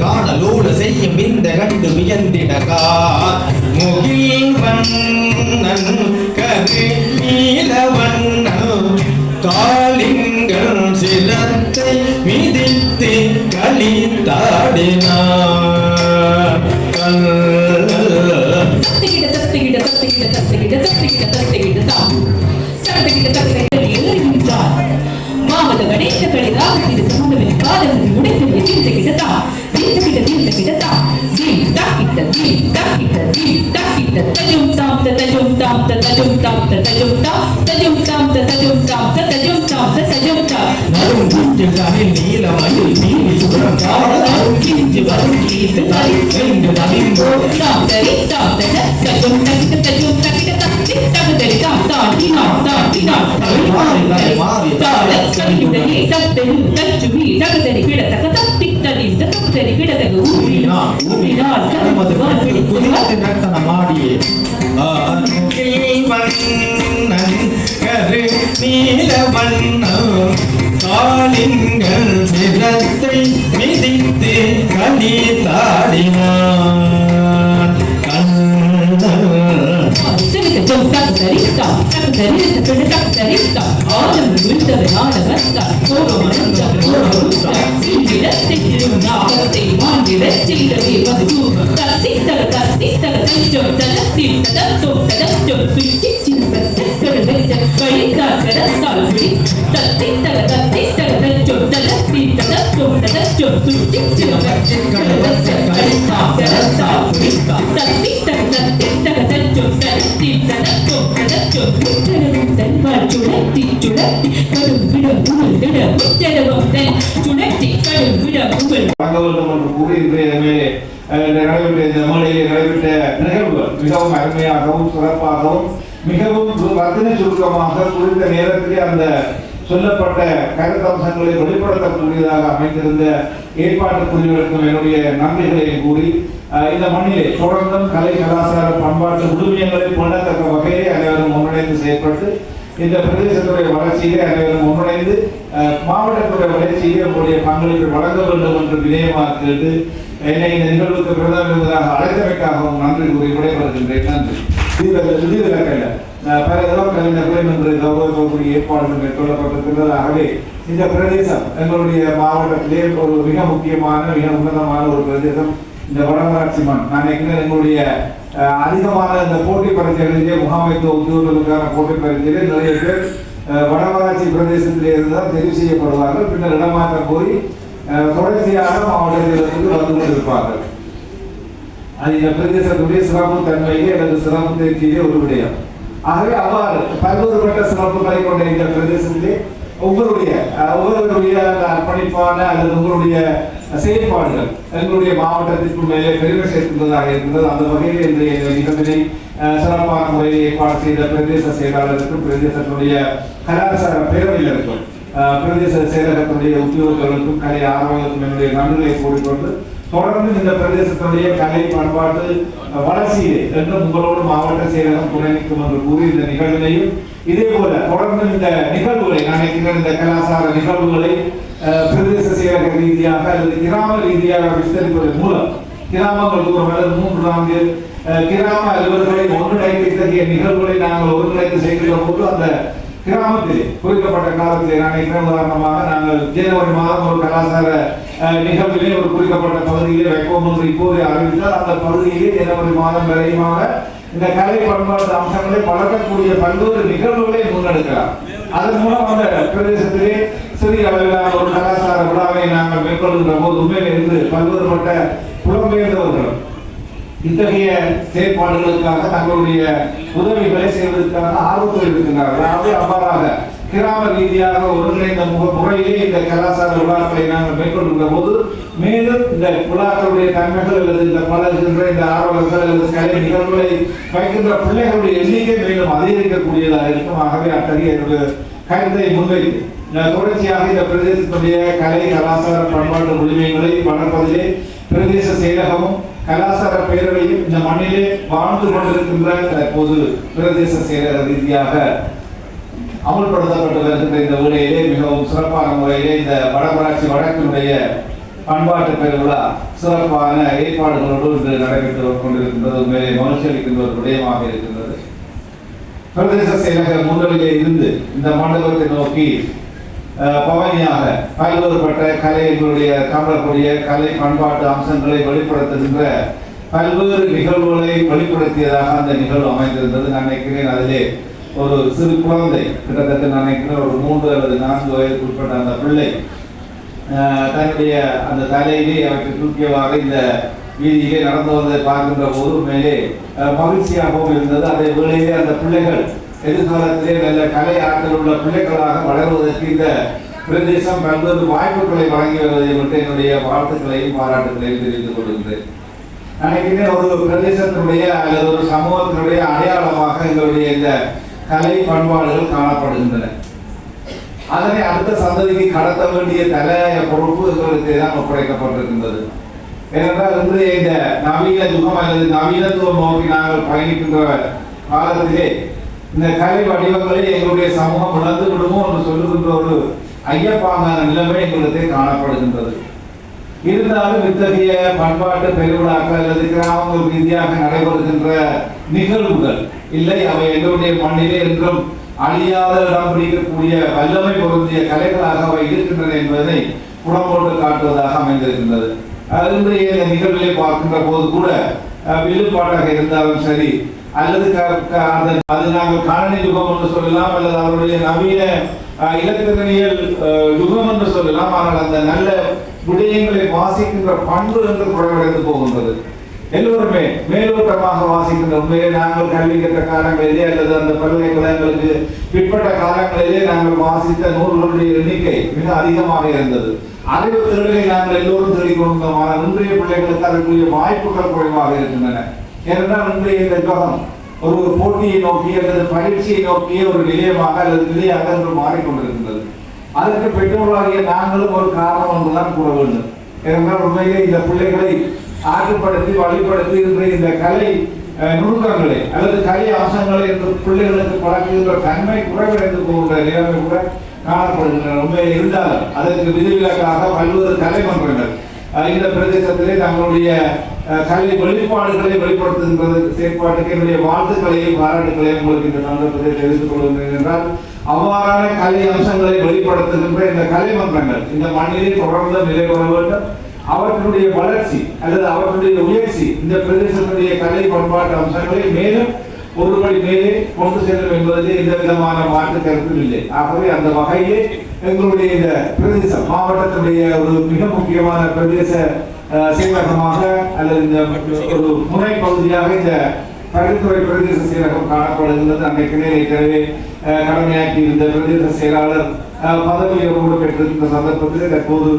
காணலோடு செய்யும் இந்த கண்டு வியந்திடகார் முகில் வண்ணன் கரு நீலவண்ணன் காலிங்கள் சிரத்தை மிதித்து களி தாடினார். மாமத கணேச காலிங்கள் சிரத்தை மிதித்து களி தாடினார். கண்ண மிகவும் அருமையாகவும் சிறப்பாகவும் மிகவும் வர்த்தனை சுருக்கமாக குறித்த நேரத்திலே அந்த சொல்லப்பட்ட கருத்தம்சங்களை வெளிப்படுத்தக்கூடியதாக அமைந்திருந்த ஏற்பாட்டு குழுவினருக்கும் என்னுடைய நன்றிகளை கூறி இந்த மண்ணிலே தொடர்ந்தும் கலை கலாச்சார பண்பாட்டு விழுமியங்களை கொள்ளத்தக்க வகையிலே அனைவரும் ஒன்றிணைந்து செயல்பட்டு இந்த பிரதேசத்துடைய வளர்ச்சியிலே அனைவரும் ஒன்றிணைந்து மாவட்டத்துடைய வளர்ச்சியிலே உங்களுடைய பங்களிப்பை வழங்க வேண்டும் என்று வினயமாக கேட்டு என்னை இந்த நிகழ்வுக்கு பிரதம விருதாக அழைத்தமைக்காகவும் நன்றி கூறி விடைபெறுகின்றேன். நன்றி. விதிவிலக்கல்ல பல கலைஞர்கள் என்று கௌரவக்கூடிய ஏற்பாடுகள் மேற்கொள்ளப்பட்டிருக்கிறது. ஆகவே இந்த பிரதேசம் எங்களுடைய மாவட்டத்திலே ஒரு மிக முக்கியமான மிக உன்னதமான ஒரு பிரதேசம் இந்த வடமராட்சி மண். நான் நினைக்கிறேன் எங்களுடைய அதிகமான இந்த போட்டி பரீட்சைகளிலே முகாமைத்துவ உத்தியோகங்களுக்கான போட்டி பரீட்சையிலே நிறைய பேர் வடமராட்சி பிரதேசத்திலே இருந்துதான் தெரிவு செய்யப்படுவார்கள். பின்னர் இடமாற்றம் கோரி தொடர்ச்சியாக மாவட்டத்திலிருந்து வந்து கொண்டிருப்பார்கள். அது இந்த பிரதேசத்துடைய சிறப்பு தன்மையிலே அல்லது சிறப்பு தேர்ச்சியிலே ஒரு விடயம். ஆகவே அவ்வாறு பல்வேறுபட்ட சிறப்புகளை கொண்ட இந்த பிரதேசத்திலே ஒவ்வொருடைய அர்ப்பணிப்பான அல்லது உங்களுடைய செயல்பாடுகள் எங்களுடைய மாவட்டத்திற்கு மேலே பெருமை சேர்க்கின்றதாக இருக்கின்றது. அந்த வகையில் இன்றைய நிகழ்ச்சியை சிறப்பான முறையில் ஏற்பாடு செய்த பிரதேச செயலாளருக்கும் பிரதேசத்துடைய கலாச்சார பேரவையினருக்கும் பிரதேச செயலகத்துடைய உத்தியோகர்களுக்கும் கலை ஆர்வலருக்கும் என்னுடைய நன்றிகளை கூறிக்கொண்டு தொடர்ந்து இந்த பிரதேசத்துடைய கலை பண்பாட்டு வளர்ச்சியிலே என்றும் உங்களோடு மாவட்ட செயலகம் துணை நிற்கும் என்று கூறி இந்த நிகழ்வினையும் இதே போல தொடர்ந்து இந்த நிகழ்வுகளை நினைக்கின்ற இந்த கலாச்சார நிகழ்வுகளை பிரதேச செயலக ரீதியாக அல்லது கிராம ரீதியாக விஸ்தரிப்பதன் மூலம் கிராமங்கள் தூரம் அல்லது 3-4 கிராம அலுவலர்களை ஒன்றிணைத்து இத்தகைய நிகழ்வுகளை நாங்கள் ஒருங்கிணைத்து செய்கின்ற போது அந்த கிராமத்திலே குறிக்கப்பட்ட காலத்திலே நான் உதாரணமாக நாங்கள் ஜனவரி மாதம் ஒரு கலாச்சார நிகழ்விலே ஒரு குறிக்கப்பட்ட பகுதியிலே வைப்போம் என்று இப்போது அறிவித்தால் அந்த பகுதியிலே ஜனவரி மாதம் வரையுமாக இந்த கலை பண்பாட்டு அம்சங்களை வளர்க்கக்கூடிய பல்வேறு நிகழ்வுகளை முன்னெடுக்கலாம். அதன் மூலம் அந்த பிரதேசத்திலே சிறிய அளவிலான ஒரு கலாச்சார விழாவை நாங்கள் மேற்கொள்கின்ற போது உண்மையிலே இருந்து பல்வேறுபட்ட புலம்பெயர்ந்தவர்கள் இத்தகைய செயற்பாடுகளுக்காக தங்களுடைய உதவிகளை செய்வதற்காக ஆர்வத்தில் இருக்கின்றார்கள். ஆகவே அவ்வாறாக கிராம ரீதியாக ஒருங்கிணைந்த முறையிலே இந்த கலாச்சார விழாக்களை நாங்கள் மேற்கொள்கின்ற போது மேலும் இந்த விழாக்களுடைய தன்மைகள் அல்லது இந்த பலர்கின்ற இந்த ஆர்வலர்கள் அல்லது கலை நிகழ்வுகளை வைக்கின்ற பிள்ளைகளுடைய எண்ணிக்கை மேலும் அதிகரிக்கக்கூடியதாக இருக்கும். ஆகவே அத்தகைய கருத்தை முன்வைத்து தொடர்ச்சியாக இந்த பிரதேசத்துடைய கலை கலாச்சார பண்பாட்டு உரிமைகளை வளர்ப்பதிலே பிரதேச செயலகமும் கலாச்சார பேரவையும் இந்த மண்ணிலே வாழ்ந்து கொண்டிருக்கின்ற தற்போது பிரதேச செயலக ரீதியாக அமுல்படுத்தப்பட்டு வருகின்ற இந்த வேளையிலே மிகவும் சிறப்பான முறையிலே இந்த வடமராட்சி வடக்கினுடைய பண்பாட்டு பெருவிழா சிறப்பான ஏற்பாடுகளோடு இன்று நடைபெற்று கொண்டிருக்கின்றது. உண்மையிலே மகிழ்ச்சி அளிக்கின்ற ஒரு விடயமாக இருக்கின்றது. பிரதேச செயலக முன்னணியிலே இருந்து இந்த மண்டபத்தை நோக்கி பவனியாக பல்வேறுபட்ட கலைகளுடைய தமிழர்களுடைய கலை பண்பாட்டு அம்சங்களை வெளிப்படுத்துகின்ற பல்வேறு நிகழ்வுகளை வெளிப்படுத்தியதாக அந்த நிகழ்வு அமைந்திருந்தது. நான் நினைக்கிறேன் அதிலே ஒரு சிறு குழந்தை கிட்டத்தட்ட நான் நினைக்கிறேன் ஒரு 3 அல்லது 4 வயதுக்கு உட்பட்ட அந்த பிள்ளை தன்னுடைய அந்த தலையிலே அவற்றை தூக்கியவாறு இந்த வீதியிலே நடந்து வந்ததை பார்க்கின்ற போது மேலே மகிழ்ச்சியாகவும் இருந்தது. அதே வேளையிலே அந்த பிள்ளைகள் எதிர்காலத்திலே நல்ல கலை ஆற்றல் உள்ள பிள்ளைகளாக வளர்வதற்கு இந்த பிரதேசம் பல்வேறு வாய்ப்புகளை வழங்கி வருவதை விட்டு என்னுடைய வாழ்த்துக்களையும் பாராட்டுகளையும் தெரிவித்துக் கொள்கின்றேன். நினைக்கிறேன் ஒரு பிரதேசத்தினுடைய அல்லது ஒரு சமூகத்தினுடைய அடையாளமாக எங்களுடைய இந்த கலை பண்பாடுகள் காணப்படுகின்றன. அதனை அடுத்த சந்ததிக்கு கடத்த வேண்டிய தலையாய பொறுப்பு எங்களுக்கு தான் ஒப்படைக்கப்பட்டிருக்கின்றது. ஏனென்றால் இன்றைய இந்த நவீன யுகம் அல்லது நவீனத்துவம் நோக்கி நாங்கள் பயணிக்கின்ற காலத்திலே இந்த கலை வடிவங்களை எங்களுடைய சமூகம் இழந்து விடுமோ என்று சொல்லுகின்ற ஒரு ஐயப்பாங்கான நிலைமை எங்களுக்கு காணப்படுகின்றது. இருந்தாலும் இத்தகைய பண்பாட்டு பெருவிழாக்கள் அல்லது கிராமங்கள் ரீதியாக நடைபெறுகின்ற நிகழ்வுகள் இல்லை, அவை எங்களுடைய மண்ணிலே என்றும் அழியாத இடம் பிடிக்கக்கூடிய வல்லமை பொருந்திய கலைகளாக அவை இருக்கின்றன என்பதை புறம்போட்டு காட்டுவதாக அமைந்திருக்கின்றது. இன்றைய நிகழ்விலே பார்க்கின்ற போது கூட வில்லுப்பாட்டாக இருந்தாலும் சரி, அல்லது அது நாங்கள் காலனி யுகம் என்று சொல்லலாம், அல்லது அவருடைய நவீன இலக்கியவியல் யுகம் என்று சொல்லலாம். ஆனால் அந்த நல்ல விடயங்களை வாசிக்கின்ற பண்பு என்று குறைவடைந்து போகின்றது. எல்லோருமே மேலோட்டமாக வாசிக்கின்ற உண்மையை நாங்கள் கல்வி கற்ற காலங்களிலே அல்லது அந்த பல்கலைக்கழகங்களுக்கு பிற்பட்ட காலங்களிலே நாங்கள் வாசித்த நூல்களுடைய எண்ணிக்கை மிக அதிகமாக இருந்தது. அறிவு திறனை நாங்கள் எல்லோரும் தெரிவிக்கொண்டோம். ஆனால் இன்றைய பிள்ளைகளுக்கு அதற்குரிய வாய்ப்புகள் குறைவாக இருக்கின்றன. ஏனென்றால் இன்றைய இந்த யுகம் ஒரு போட்டியை நோக்கி அல்லது பயிற்சியை நோக்கிய ஒரு நிலையமாக அல்லது நிலையாக என்று மாறிக்கொண்டிருக்கின்றது. அதற்கு பெற்றோர்களாகிய நாங்களும் ஒரு காரணம் என்றுதான் கூற வேண்டும். ஏனென்றால் உண்மையிலே இந்த பிள்ளைகளை ஆற்றுப்படுத்தி வழிபடுத்தி இன்றைய இந்த கலை நுணுக்கங்களை அல்லது கலை அம்சங்களை என்று பிள்ளைகளுக்கு பழக்குகின்ற தன்மை குறைவடைந்து போகின்ற நிலைமை கூட காணப்படுகின்றன. உண்மையை இருந்தாலும் அதற்கு விதிவிலக்காக பல்வேறு கலைமன்றங்கள் இந்த பிரதேசத்திலே தங்களுடைய கலை வெளிப்பாடுகளை வெளிப்படுத்துகின்றது செயற்பாட்டுக்கு என்னுடைய வாழ்த்துக்களையும் பாராட்டுகளையும் உங்களுக்கு இந்த சந்தர்ப்பத்தை தெரிவித்துக் கொள்கின்றேன். என்றால் அவ்வாறான கலை அம்சங்களை வெளிப்படுத்துகின்ற இந்த கலைமன்றங்கள் இந்த மண்ணிலே தொடர்ந்து நிலை பெற வேண்டும். அவர்களுடைய வளர்ச்சி அல்லது அவர்களுடைய முயற்சி இந்த பிரதேசத்துடைய கலை பண்பாட்டு அம்சங்களை மேலும் ஒருபடி மேலே கொண்டு செல்லும் என்பதிலே எந்த விதமான மாற்று கருத்தும் இல்லை. ஆகவே அந்த வகையிலே எங்களுடைய இந்த பிரதேசம் மாவட்டத்துடைய ஒரு மிக முக்கியமான பிரதேச செயலகமாக அல்லது இந்த ஒரு முனை பகுதியாக இந்த பரிந்துரை பிரதேச செயலகம் காணப்படுகின்றது. அன்றைக்கு ஏற்கனவே கடமையாக்கி இருந்த பிரதேச செயலாளர் பதவியோடு பெற்றிருந்த சந்தர்ப்பத்தில் தற்போது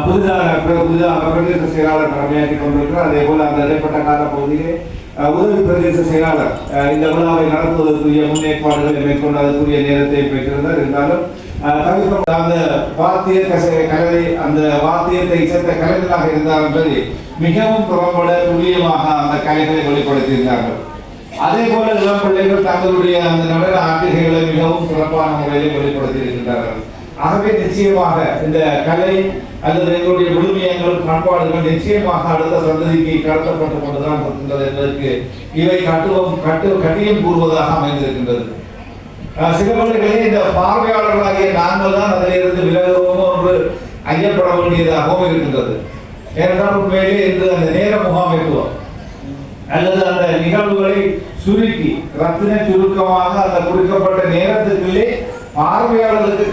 புதிதாக பிரதேச செயலாளர் கடமையாற்றி கொண்டிருக்கிறார். அதே போல அந்த இடைப்பட்ட கால பகுதியிலே உதவி பிரதேச செயலாளர் இந்த விழாவை நடத்துவதற்குரிய முன்னேற்பாடுகளை மேற்கொண்டு அதற்குரிய நேரத்தை பெற்றிருந்தார். இருந்தாலும் அந்த வாத்திய கலை அந்த வாத்தியத்தை சேர்ந்த கலைஞராக இருந்தார் என்பதை மிகவும் புறம்பட துல்லியமாக அந்த கலைகளை வெளிப்படுத்தியிருந்தார்கள். அதே போல இளம் பிள்ளைகள் தங்களுடைய அந்த நடன ஆட்டிகைகளை மிகவும் சிறப்பான முறையில் வெளிப்படுத்தி இருக்கின்றார்கள். ஆகவே நிச்சயமாக இந்த கலை அல்லது எங்களுடைய விழுமியங்கள் பண்பாடுகள் நிச்சயமாக அடுத்த சந்ததிக்கு கடத்தப்பட்டுக் கொண்டுதான் இருக்கின்றது என்பதற்கு இவை கட்டியம் கூறுவதாக அமைந்திருக்கின்றது. சில பிள்ளைகளே இந்த பார்வையாளர்களாகிய நாங்கள் தான் அதிலிருந்து விலகுவோமோ என்று ஐயப்பட வேண்டியதாகவும் இருக்கின்றது. ஏனென்றால் உண்மையிலே இன்று அந்த நேர முகாமைத்துவம் அல்லது அந்த நிகழ்வுகளை சுருக்கி ரத்தின சுருக்கமாக அந்த குறிக்கப்பட்ட நேரத்துக்குள்ளே பார்வையாளர்களுக்கு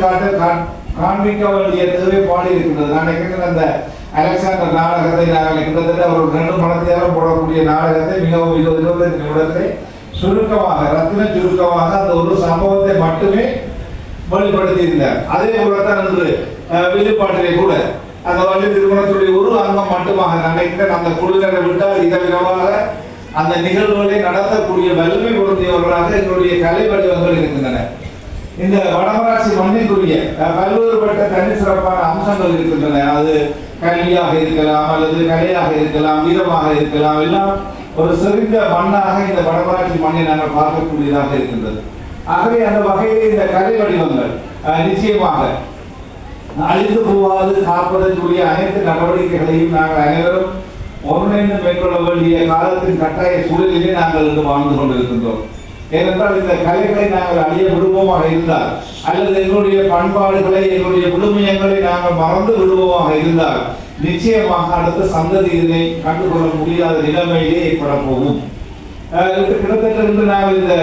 காண்பிக்க வேண்டிய தேவைப்பாடு இருக்கின்றது. நான் நினைக்கிறேன் அந்த அலெக்சாண்டர் நாடகத்தை நாங்கள் கிட்டத்தட்ட ஒரு 2 மணி நேரம் போடக்கூடிய நாடகத்தை மிகவும் 20-25 நிமிடத்தை சுருக்கமாக ரத்தின சுருக்கமாக அந்த ஒரு சம்பவத்தை மட்டுமே வெளிப்படுத்தி இருந்தார். அதே போலத்தான் இன்று வெளிப்பாட்டிலே கூட அந்த வள்ளி திருமணத்துடைய ஒரு அங்கம் மட்டுமாக நினைக்கிறேன் அந்த குழுவினரை விட்டால் இதவிதமாக அந்த நிகழ்வுகளை நடத்தக்கூடிய வலிமை பொருந்தியவர்களாக எங்களுடைய கலை வடிவங்கள் இருக்கின்றன. இந்த வடமராட்சி மண்ணிற்குரிய பல்வேறுபட்ட தனி சிறப்பான அம்சங்கள் இருக்கின்றன. அது கல்வியாக இருக்கலாம் அல்லது கலையாக இருக்கலாம் வீரமாக இருக்கலாம் எல்லாம் ஒரு செறிந்த மண்ணாக இந்த வடமராட்சி மண்ணை நாங்கள் பார்க்கக்கூடியதாக இருக்கின்றது. ஆகவே அந்த வகையில் இந்த கலை வடிவங்கள் நிச்சயமாக அழிந்து போவாது காப்பதற்குரிய அனைத்து நடவடிக்கைகளையும் நாங்கள் அனைவரும் ஒன்றிணைந்து மேற்கொள்ள வேண்டிய காலத்தின் கட்டாய சூழலிலே நாங்கள் இன்று வாழ்ந்து கொண்டிருக்கின்றோம். ஏனென்றால் இந்த கலைகளை நாங்கள் அழிய விடுவோமாக இருந்தால் அல்லது எங்களுடைய பண்பாடுகளை எங்களுடைய விழுமியங்களை நாங்கள் மறந்து விடுவோமாக இருந்தால் நிச்சயமாக அடுத்த சந்ததி இதனை கண்டுகொள்ள முடியாத நிலைமையிலே ஏற்பட போகும். கிட்டத்தட்ட இன்று நாங்கள் இந்த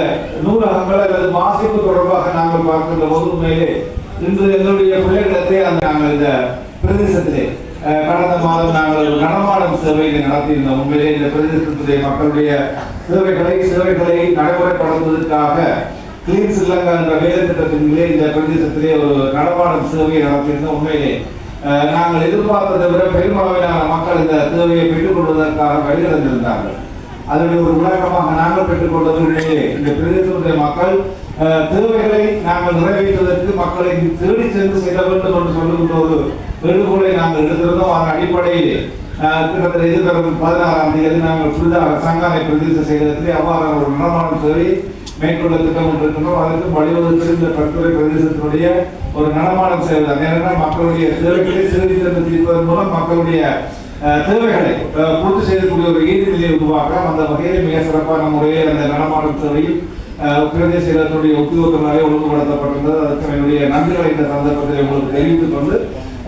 நூலகங்கள் அல்லது வாசிப்பு தொடர்பாக நாங்கள் பார்க்கின்ற போது உண்மையிலே இன்று எங்களுடைய பிள்ளைகளிடத்தை நாங்கள் இந்த பிரதேசத்திலே கடந்த மாதம் நாங்கள் நடமாடும் சேவையை நடத்தியிருந்தோம். உண்மையிலே இந்த பிரதேசத்துடைய மக்களுடைய சேவைகளை நடைமுறைப்படுத்துவதற்காக கிளீன் ஸ்ரீலங்கா என்ற வேலை திட்டத்தின் மேலே இந்த பிரதேசத்திலே ஒரு நடமாடும் சேவையை நடத்தியிருந்தோம். உண்மையிலே நாங்கள் எதிர்பார்த்ததை விட பெருமளவிலான மக்கள் இந்த சேவையை பெற்றுக் கொள்வதற்காக வழிநடந்திருந்தார்கள். அதனுடைய ஒரு விளக்கமாக நாங்கள் பெற்றுக்கொண்டது உண்மையிலே இந்த பிரதேசத்துடைய மக்கள் தேவைகளை நாங்கள் நிறைவேற்றுவதற்கு மக்களை தேடி சென்று செல்ல வேண்டும் என்று சொல்லுகின்ற ஒரு வேண்டுகோளை நாங்கள் எடுத்திருந்தோம். அதன் அடிப்படையிலே கிட்டத்தட்ட எதிர்வரும் 16ஆம் தேதி நாங்கள் புதிதாக சங்கானை பிரதேச செயலகத்திலே அவ்வாறு ஒரு நடமாடும் சேவை மேற்கொள்ள திட்டமிட்டிருக்கின்றோம். அதற்கு வழிவகுத்து இந்த பல்துறை பிரதேசத்தினுடைய ஒரு நடமாடும் சேவை தான். ஏனென்றால் மக்களுடைய தேவைகளை சேவை சென்று தீர்ப்பதன் மூலம் மக்களுடைய தேவைகளை பூர்த்தி செய்யக்கூடிய ஒரு ஈடுநிலையை உருவாக்கலாம். அந்த வகையில் மிக சிறப்பான முறையில் அந்த நடமாடும் சேவையில் பிரதேச செயலகத்துடைய உத்தியோகங்களாக ஒழுங்குபடுத்தப்பட்டிருந்தது. அதற்கு என்னுடைய நன்றிகளை இந்த சந்தர்ப்பத்தில் உங்களுக்கு தெரிவித்துக் கொண்டு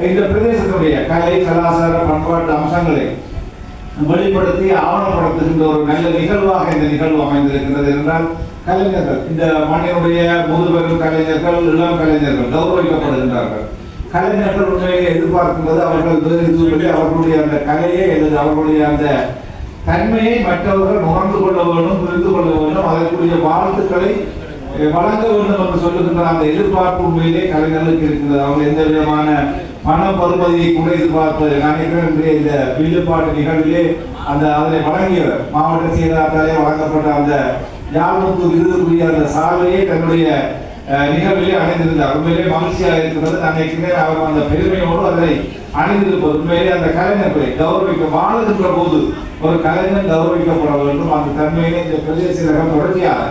இந்த பிரதேசத்துடைய கலை கலாச்சார பண்பாட்டு அம்சங்களை வெளிப்படுத்தி ஆவணப்படுத்துகின்ற ஒரு நல்ல நிகழ்வாக நிகழ்வாக இந்த நிகழ்வு அமைந்திருக்கிறது என்றால் கலைஞர்கள், இந்த மண்ணினுடைய முதுபெரும் கலைஞர்கள், இளம் கலைஞர்கள் கௌரவிக்கப்படுகின்றார்கள். கலைஞர்கள் உண்மையை எதிர்பார்க்கின்றது அவர்கள் வேறு எதுவுமில்லை, அவர்களுடைய அந்த கலையை அல்லது அவர்களுடைய அந்த தன்மையை மற்றவர்கள் உணர்ந்து கொள்ள வேண்டும், புரிந்து கொள்ள வேண்டும், அதற்குரிய வாழ்த்துக்களை வழங்க வேண்டும் என்று சொல்லுகின்ற அந்த எதிர்பார்ப்பு உண்மையிலே கலைஞர்களுக்கு இருக்கிறது. அவர்கள் எந்த விதமான பண பருமதியை கூட எதிர்பார்ப்பது நினைக்கிறேன். இந்த வில்லுப்பாட்டு நிகழ்விலே அதனை வழங்கியவர் மாவட்ட செயலாளராலே வழங்கப்பட்ட அந்த யாழ்முத்து விருதுக்குரிய அந்த சாலையை தன்னுடைய நிகழ்விலே அணிந்திருந்தார். உண்மையிலே மகிழ்ச்சியாக இருக்கிறது. நான் நினைக்கிறேன் அவர் அந்த பெருமையோடு அதை அணிந்திருப்பது உண்மையிலே அந்த கலைஞர்களை கௌரவிக்க வாழுகின்ற போது ஒரு கலைஞர் கௌரவிக்கப்பட வேண்டும். அந்த தன்மையிலே இந்த பிரதேச செயலகம் தொடர்ச்சியாக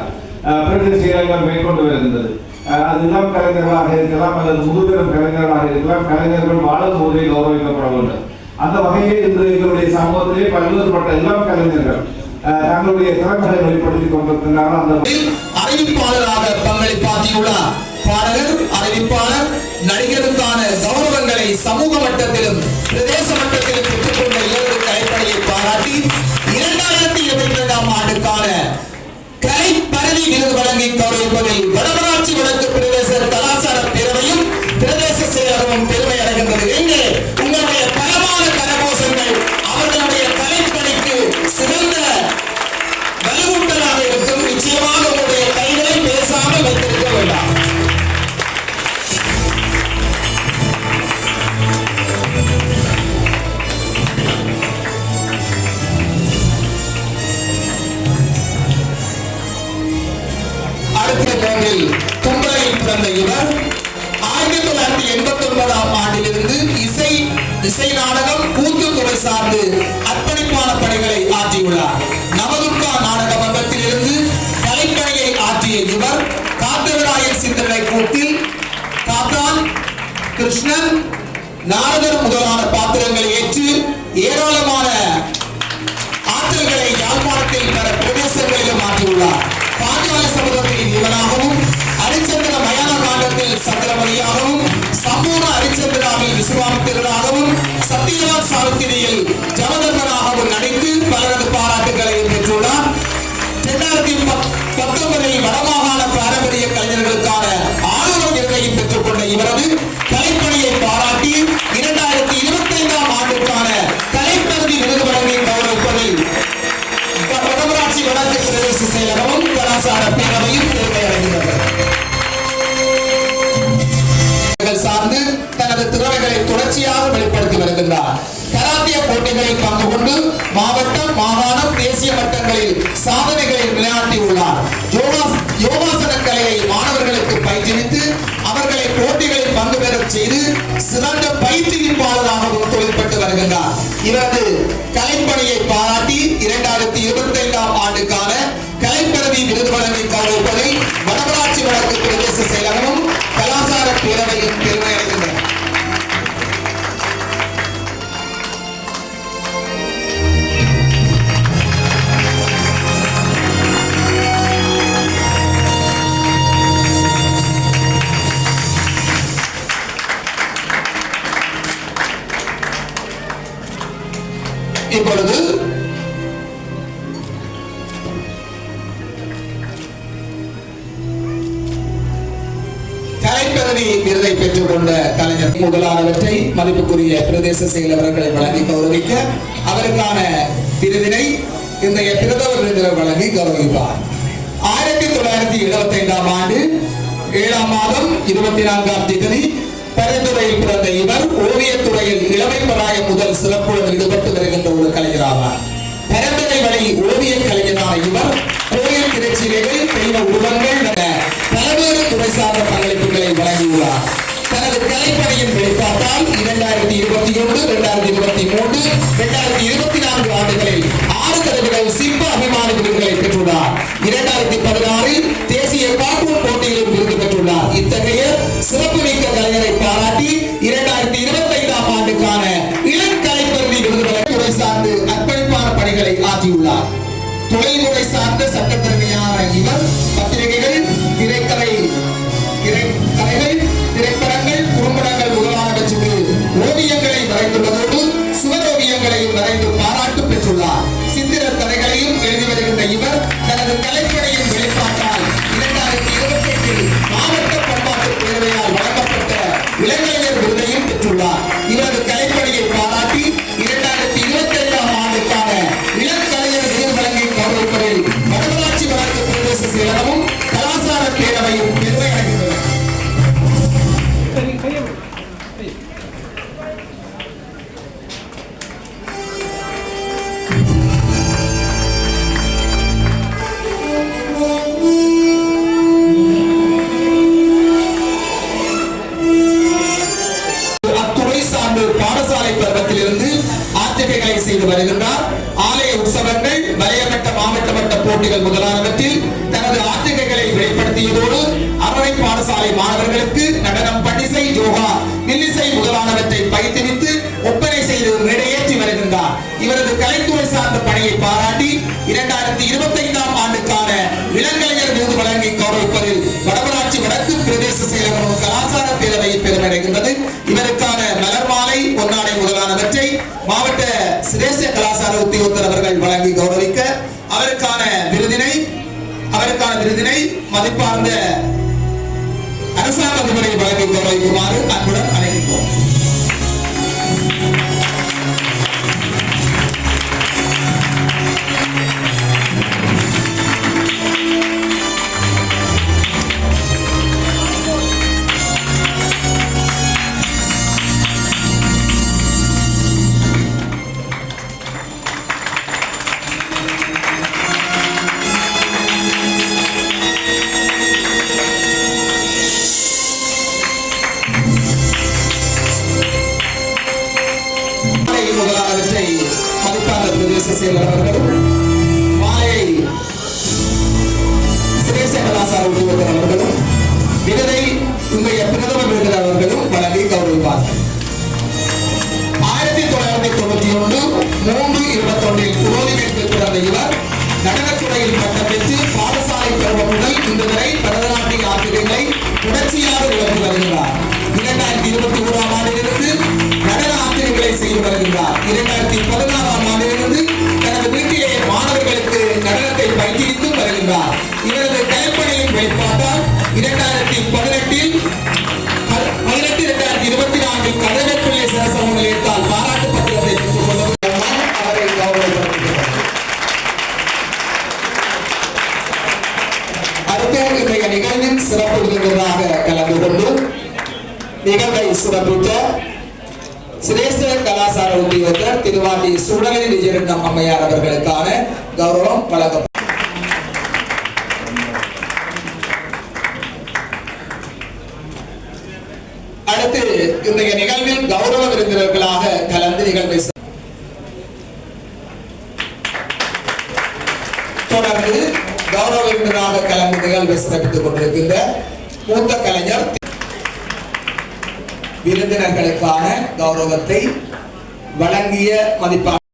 பிரதேச செயலகம் மேற்கொண்டு வருகின்றது. அது இளம் கலைஞர்களாக இருக்கலாம் அல்லது முதுபெரும் கலைஞர்களாக இருக்கலாம். கலைஞர்கள் வாழும் போதே கௌரவிக்கப்பட வேண்டும். அந்த வகையில் இன்று எங்களுடைய சமூகத்திலே பல்வேறுபட்ட இளம் கலைஞர்கள் தங்களுடைய திறமைகளை வெளிப்படுத்திக் கொண்டிருக்கிறார்கள். அந்த அறிவிப்பாளராக பங்களிப்பாற்றியுள்ளார். பாடகர், அறிவிப்பாளர், நடிகருக்கான கௌரவங்களை சமூக மட்டத்திலும் பிரதேச மட்டத்திலும் பெற்றுக்கொண்ட இலக்கு கலைப்பணியை பாராட்டி 2022ஆம் ஆண்டுக்கான கலை பரவி விருது வழங்கி கௌரவிப்பதில் வடமராட்சி வடக்கு பிரதேச கலாச்சார பேரவையும் பிரதேச செயலகமும் பெருமை அடைகின்றது. எங்கே உங்களுடைய பலமான கரகோஷங்கள் அவர்களுடைய கலைப்பணிக்கு சிறந்த வலுவூட்டலாக இருக்கும். நிச்சயமாக உங்களுடைய கைகளை பேசாமல் வைத்திருக்க வேண்டாம். தும்பையில் பிறந்த இவர் 1989ஆம் ஆண்டிலிருந்து இசை நாடகம், கூத்து துறை சார்ந்து அர்ப்பணிப்பான பணிகளை ஆற்றியுள்ளார். நவதுர்கா நாடக மன்றத்திலிருந்து கலைப்பணியை ஆற்றிய இவர் காத்தவராயர் சிந்தனை கூட்டில் காத்தான், கிருஷ்ணன், நாரதர் முதலான பாத்திரங்களை ஏற்று ஏராளமான ஆற்றல்களை யாழ்ப்பாணத்தில் பல பிரதேசங்களிலும் ஆற்றியுள்ளார். பாஞ்சால சபதத்தில் இவனாகவும், அரிச்சந்திர மயான காண்டத்தில் சந்திரமணியாகவும், சம்பூர்ண அரிச்சந்திராவில் விசுவாமித்திரனாகவும், சத்தியவான் சாவித்திரியில் ஜமதர்மனாகவும் நடித்து பலரது பாராட்டுகளை பெற்றுள்ளார். 2019 வடமாகாண பாரம்பரிய கலைஞர்களுக்கான ஆளுநர் விருதையும் பெற்றுக்கொண்ட இவரது கலைப்பணியை பாராட்டி 2025ஆம் ஆண்டுக்கான கலைப்பகுதி விருது வழங்கி கௌரவிப்பதில் வடமராட்சி வடக்கு பிரதேச செயலகமும் கலாச்சார பேரவையும் பெருமை அடைகின்றனர். சார்ந்து தனது திறமைகளை தொடர்ச்சியாக வெளிப்படுத்தி வருகின்றார். கராத்தே போட்டிகளில் பங்கு கொண்டு மாவட்டம், மாகாணம், தேசிய மட்டங்களில் சாதனைகளை நிலைநாட்டியுள்ளார். யோகாசன கலையை மாணவர்களுக்கு பயிற்றுவித்து அவர்களை போட்டிகளில் பங்கு பெறச் செய்து சிறந்த பயிற்றுவிப்பாளராகவும் தொழில்பட்டு வருகின்றார். இவரது கலைப்பணியை பாராட்டி 2025ஆம் ஆண்டுக்கான கலைப்பரவி விருது வழங்கி கௌரவிப்பதில் வடமராட்சி வடக்கு பிரதேச செயலகமும் கலாச்சார பேரவையும் பெருமை அடைகின்றன. இப்பொழுது கலைப்பரவி விருதை பெற்றுக் கொண்ட கலைஞர் முதலானவற்றை மதிப்புக்குரிய பிரதேச செயலவர்களை வழங்கி கௌரவிக்க அவருக்கான விருதினை இன்றைய பிரதம விருந்தினர் வழங்கி கௌரவிப்பார். 1975ஆம் ஆண்டு 7ஆம் மாதம் 24ஆம் தேதி பரிந்துரையில் பிறந்த இவர் ஓவியத்துறையில் இளமை பராயம் முதல் சிறப்புடன் ஈடுபட்டு வருகின்ற ஒரு கலைஞராவார். பரம்பரை வழி ஓவிய கலைஞரான இவர் கோயில் திருச்சிலைகள், தெய்வ உருவங்கள் என பல்வேறு துறை சார்ந்த பங்களிப்புகளை வழங்கியுள்ளார். தனது கலைப்பணியின் வெளிப்பாட்டால் 2021, 2023, 2024 ஆண்டுகளில் 6 தடவைகள் சிற்ப அபிமான விருதுகளை பெற்றுள்ளார். 2016 தேசிய கார்ட்டூன் போட்டியிலும் விருது பெற்றுள்ளார். இத்தகைய சிறப்பு மிக்க கலைஞரை பாராட்டி 2025ஆம் ஆண்டுக்கான இளங்கலைப்பரவி விருதுகளை துறை சார்ந்து அர்ப்பணிப்பான பணிகளை ஆற்றியுள்ளார். தொழில்முறை சார்ந்த சட்டத்திறமையான இவர் பத்திரிகைகள், திரைப்படங்கள், குறும்படங்கள் முதலானவற்றுக்கு ஓவியங்களை வரைந்துள்ளதோடு சுவர் ஓவியங்களையும் வரைந்து பாராட்டு பெற்றுள்ளார். சித்திர கதைகளையும் எழுதி வருகின்ற இவர் வலயமட்ட மாவட்ட மட்ட போட்டிகள் முதலானவற்றில் தனது ஆற்றுகைகளை வெளிப்படுத்தியதோடு அறவை பாடசாலை மாணவர்களுக்கு நடனம், பண்டிசை, யோகா, வில்லிசை முதலானவற்றை பயிற்றுவித்து ஒப்பனை செய்து மேடையேற்றி வருகின்றார். இவரது கலைத்துறை சார்ந்த பணியை பாராட்டி 2025ஆம் ஆண்டுக்கான இளங்கலைஞர் விருது வழங்கி கௌரவிப்பதில் வடமராட்சி வடக்கு பிரதேச செயலகம் கலாச்சார பேரவையை பெருமடைகின்றது. இவருக்கான மலர் மாலை, பொன்னாடை முதலானவற்றை மாவட்ட சிரேஷ்ட கலாச்சார உத்தியோகத்தர் அவர்கள் வழங்கி கௌரவிக்க அவருக்கான விருதினை மதிப்பார்ந்த அரசாங்க அதிபரை வழங்கி கௌரவிக்குமாறு அன்புடன் அழைக்கிறோம். முதலானவற்றை மதிப்பார்ந்த பிரதேச செயலர் அவர்களும் மாலையை சிரேஷ்ட கலாச்சார உத்தியோகத்தர் அவர்களும் விருதை இன்றைய பிரதம விருந்தினர் அவர்களும் வழங்கி கௌரவிப்பார்கள். 1991 3/21 புரோதிமேற்கு பிறந்த இவர் நடனத்துறையில் பட்டம் பெற்று பாடசாலை பருவம் முதல் இன்று வரை பரதநாட்டிய ஆற்றுகளை தொடர்ச்சியாக விளக்கி வருகிறார். 2021ஆம் ஆண்டிலிருந்து நடன ஆசிரியர்களை செய்து வருகின்றார். 2016ஆம் ஆண்டிலிருந்து தனது வீட்டிலேயே மாணவர்களுக்கு நடனத்தை பயிற்றுவித்து வருகின்றார். இவரது கலைப்பணியின் வெளிப்பாட்டால் 2018 2024 கதகப்பிள்ளை சிரசம நிலையத்தால் பாராட்டு பத்திரத்தை பெற்றுக் கொண்டது அவரை கௌரவப்படுத்துகிறார். அடுத்த இன்றைய நிகழ்வின் சிறப்பு விருந்தினராக கலந்து கொண்டு நிகழ்வை சிறப்பித்த சிரேஷ்ட கலாச்சார உத்தியோகத்தர் திருவாண்டி சுடலை விஜயரட்னம் அம்மையார் அவர்களுக்கான கௌரவம் வழங்கப்பட்டது. அடுத்து இன்றைய நிகழ்வில் கௌரவ விருந்தினர்களாக கலந்து நிகழ்வை தொடர்ந்து கௌரவ விருந்தினராக கலந்து நிகழ்வை சிறப்பித்துக் கொண்டிருக்கின்ற மூத்த கலைஞர் விருந்தினர்களுக்கான கௌரவத்தை வழங்கிய மதிப்பாக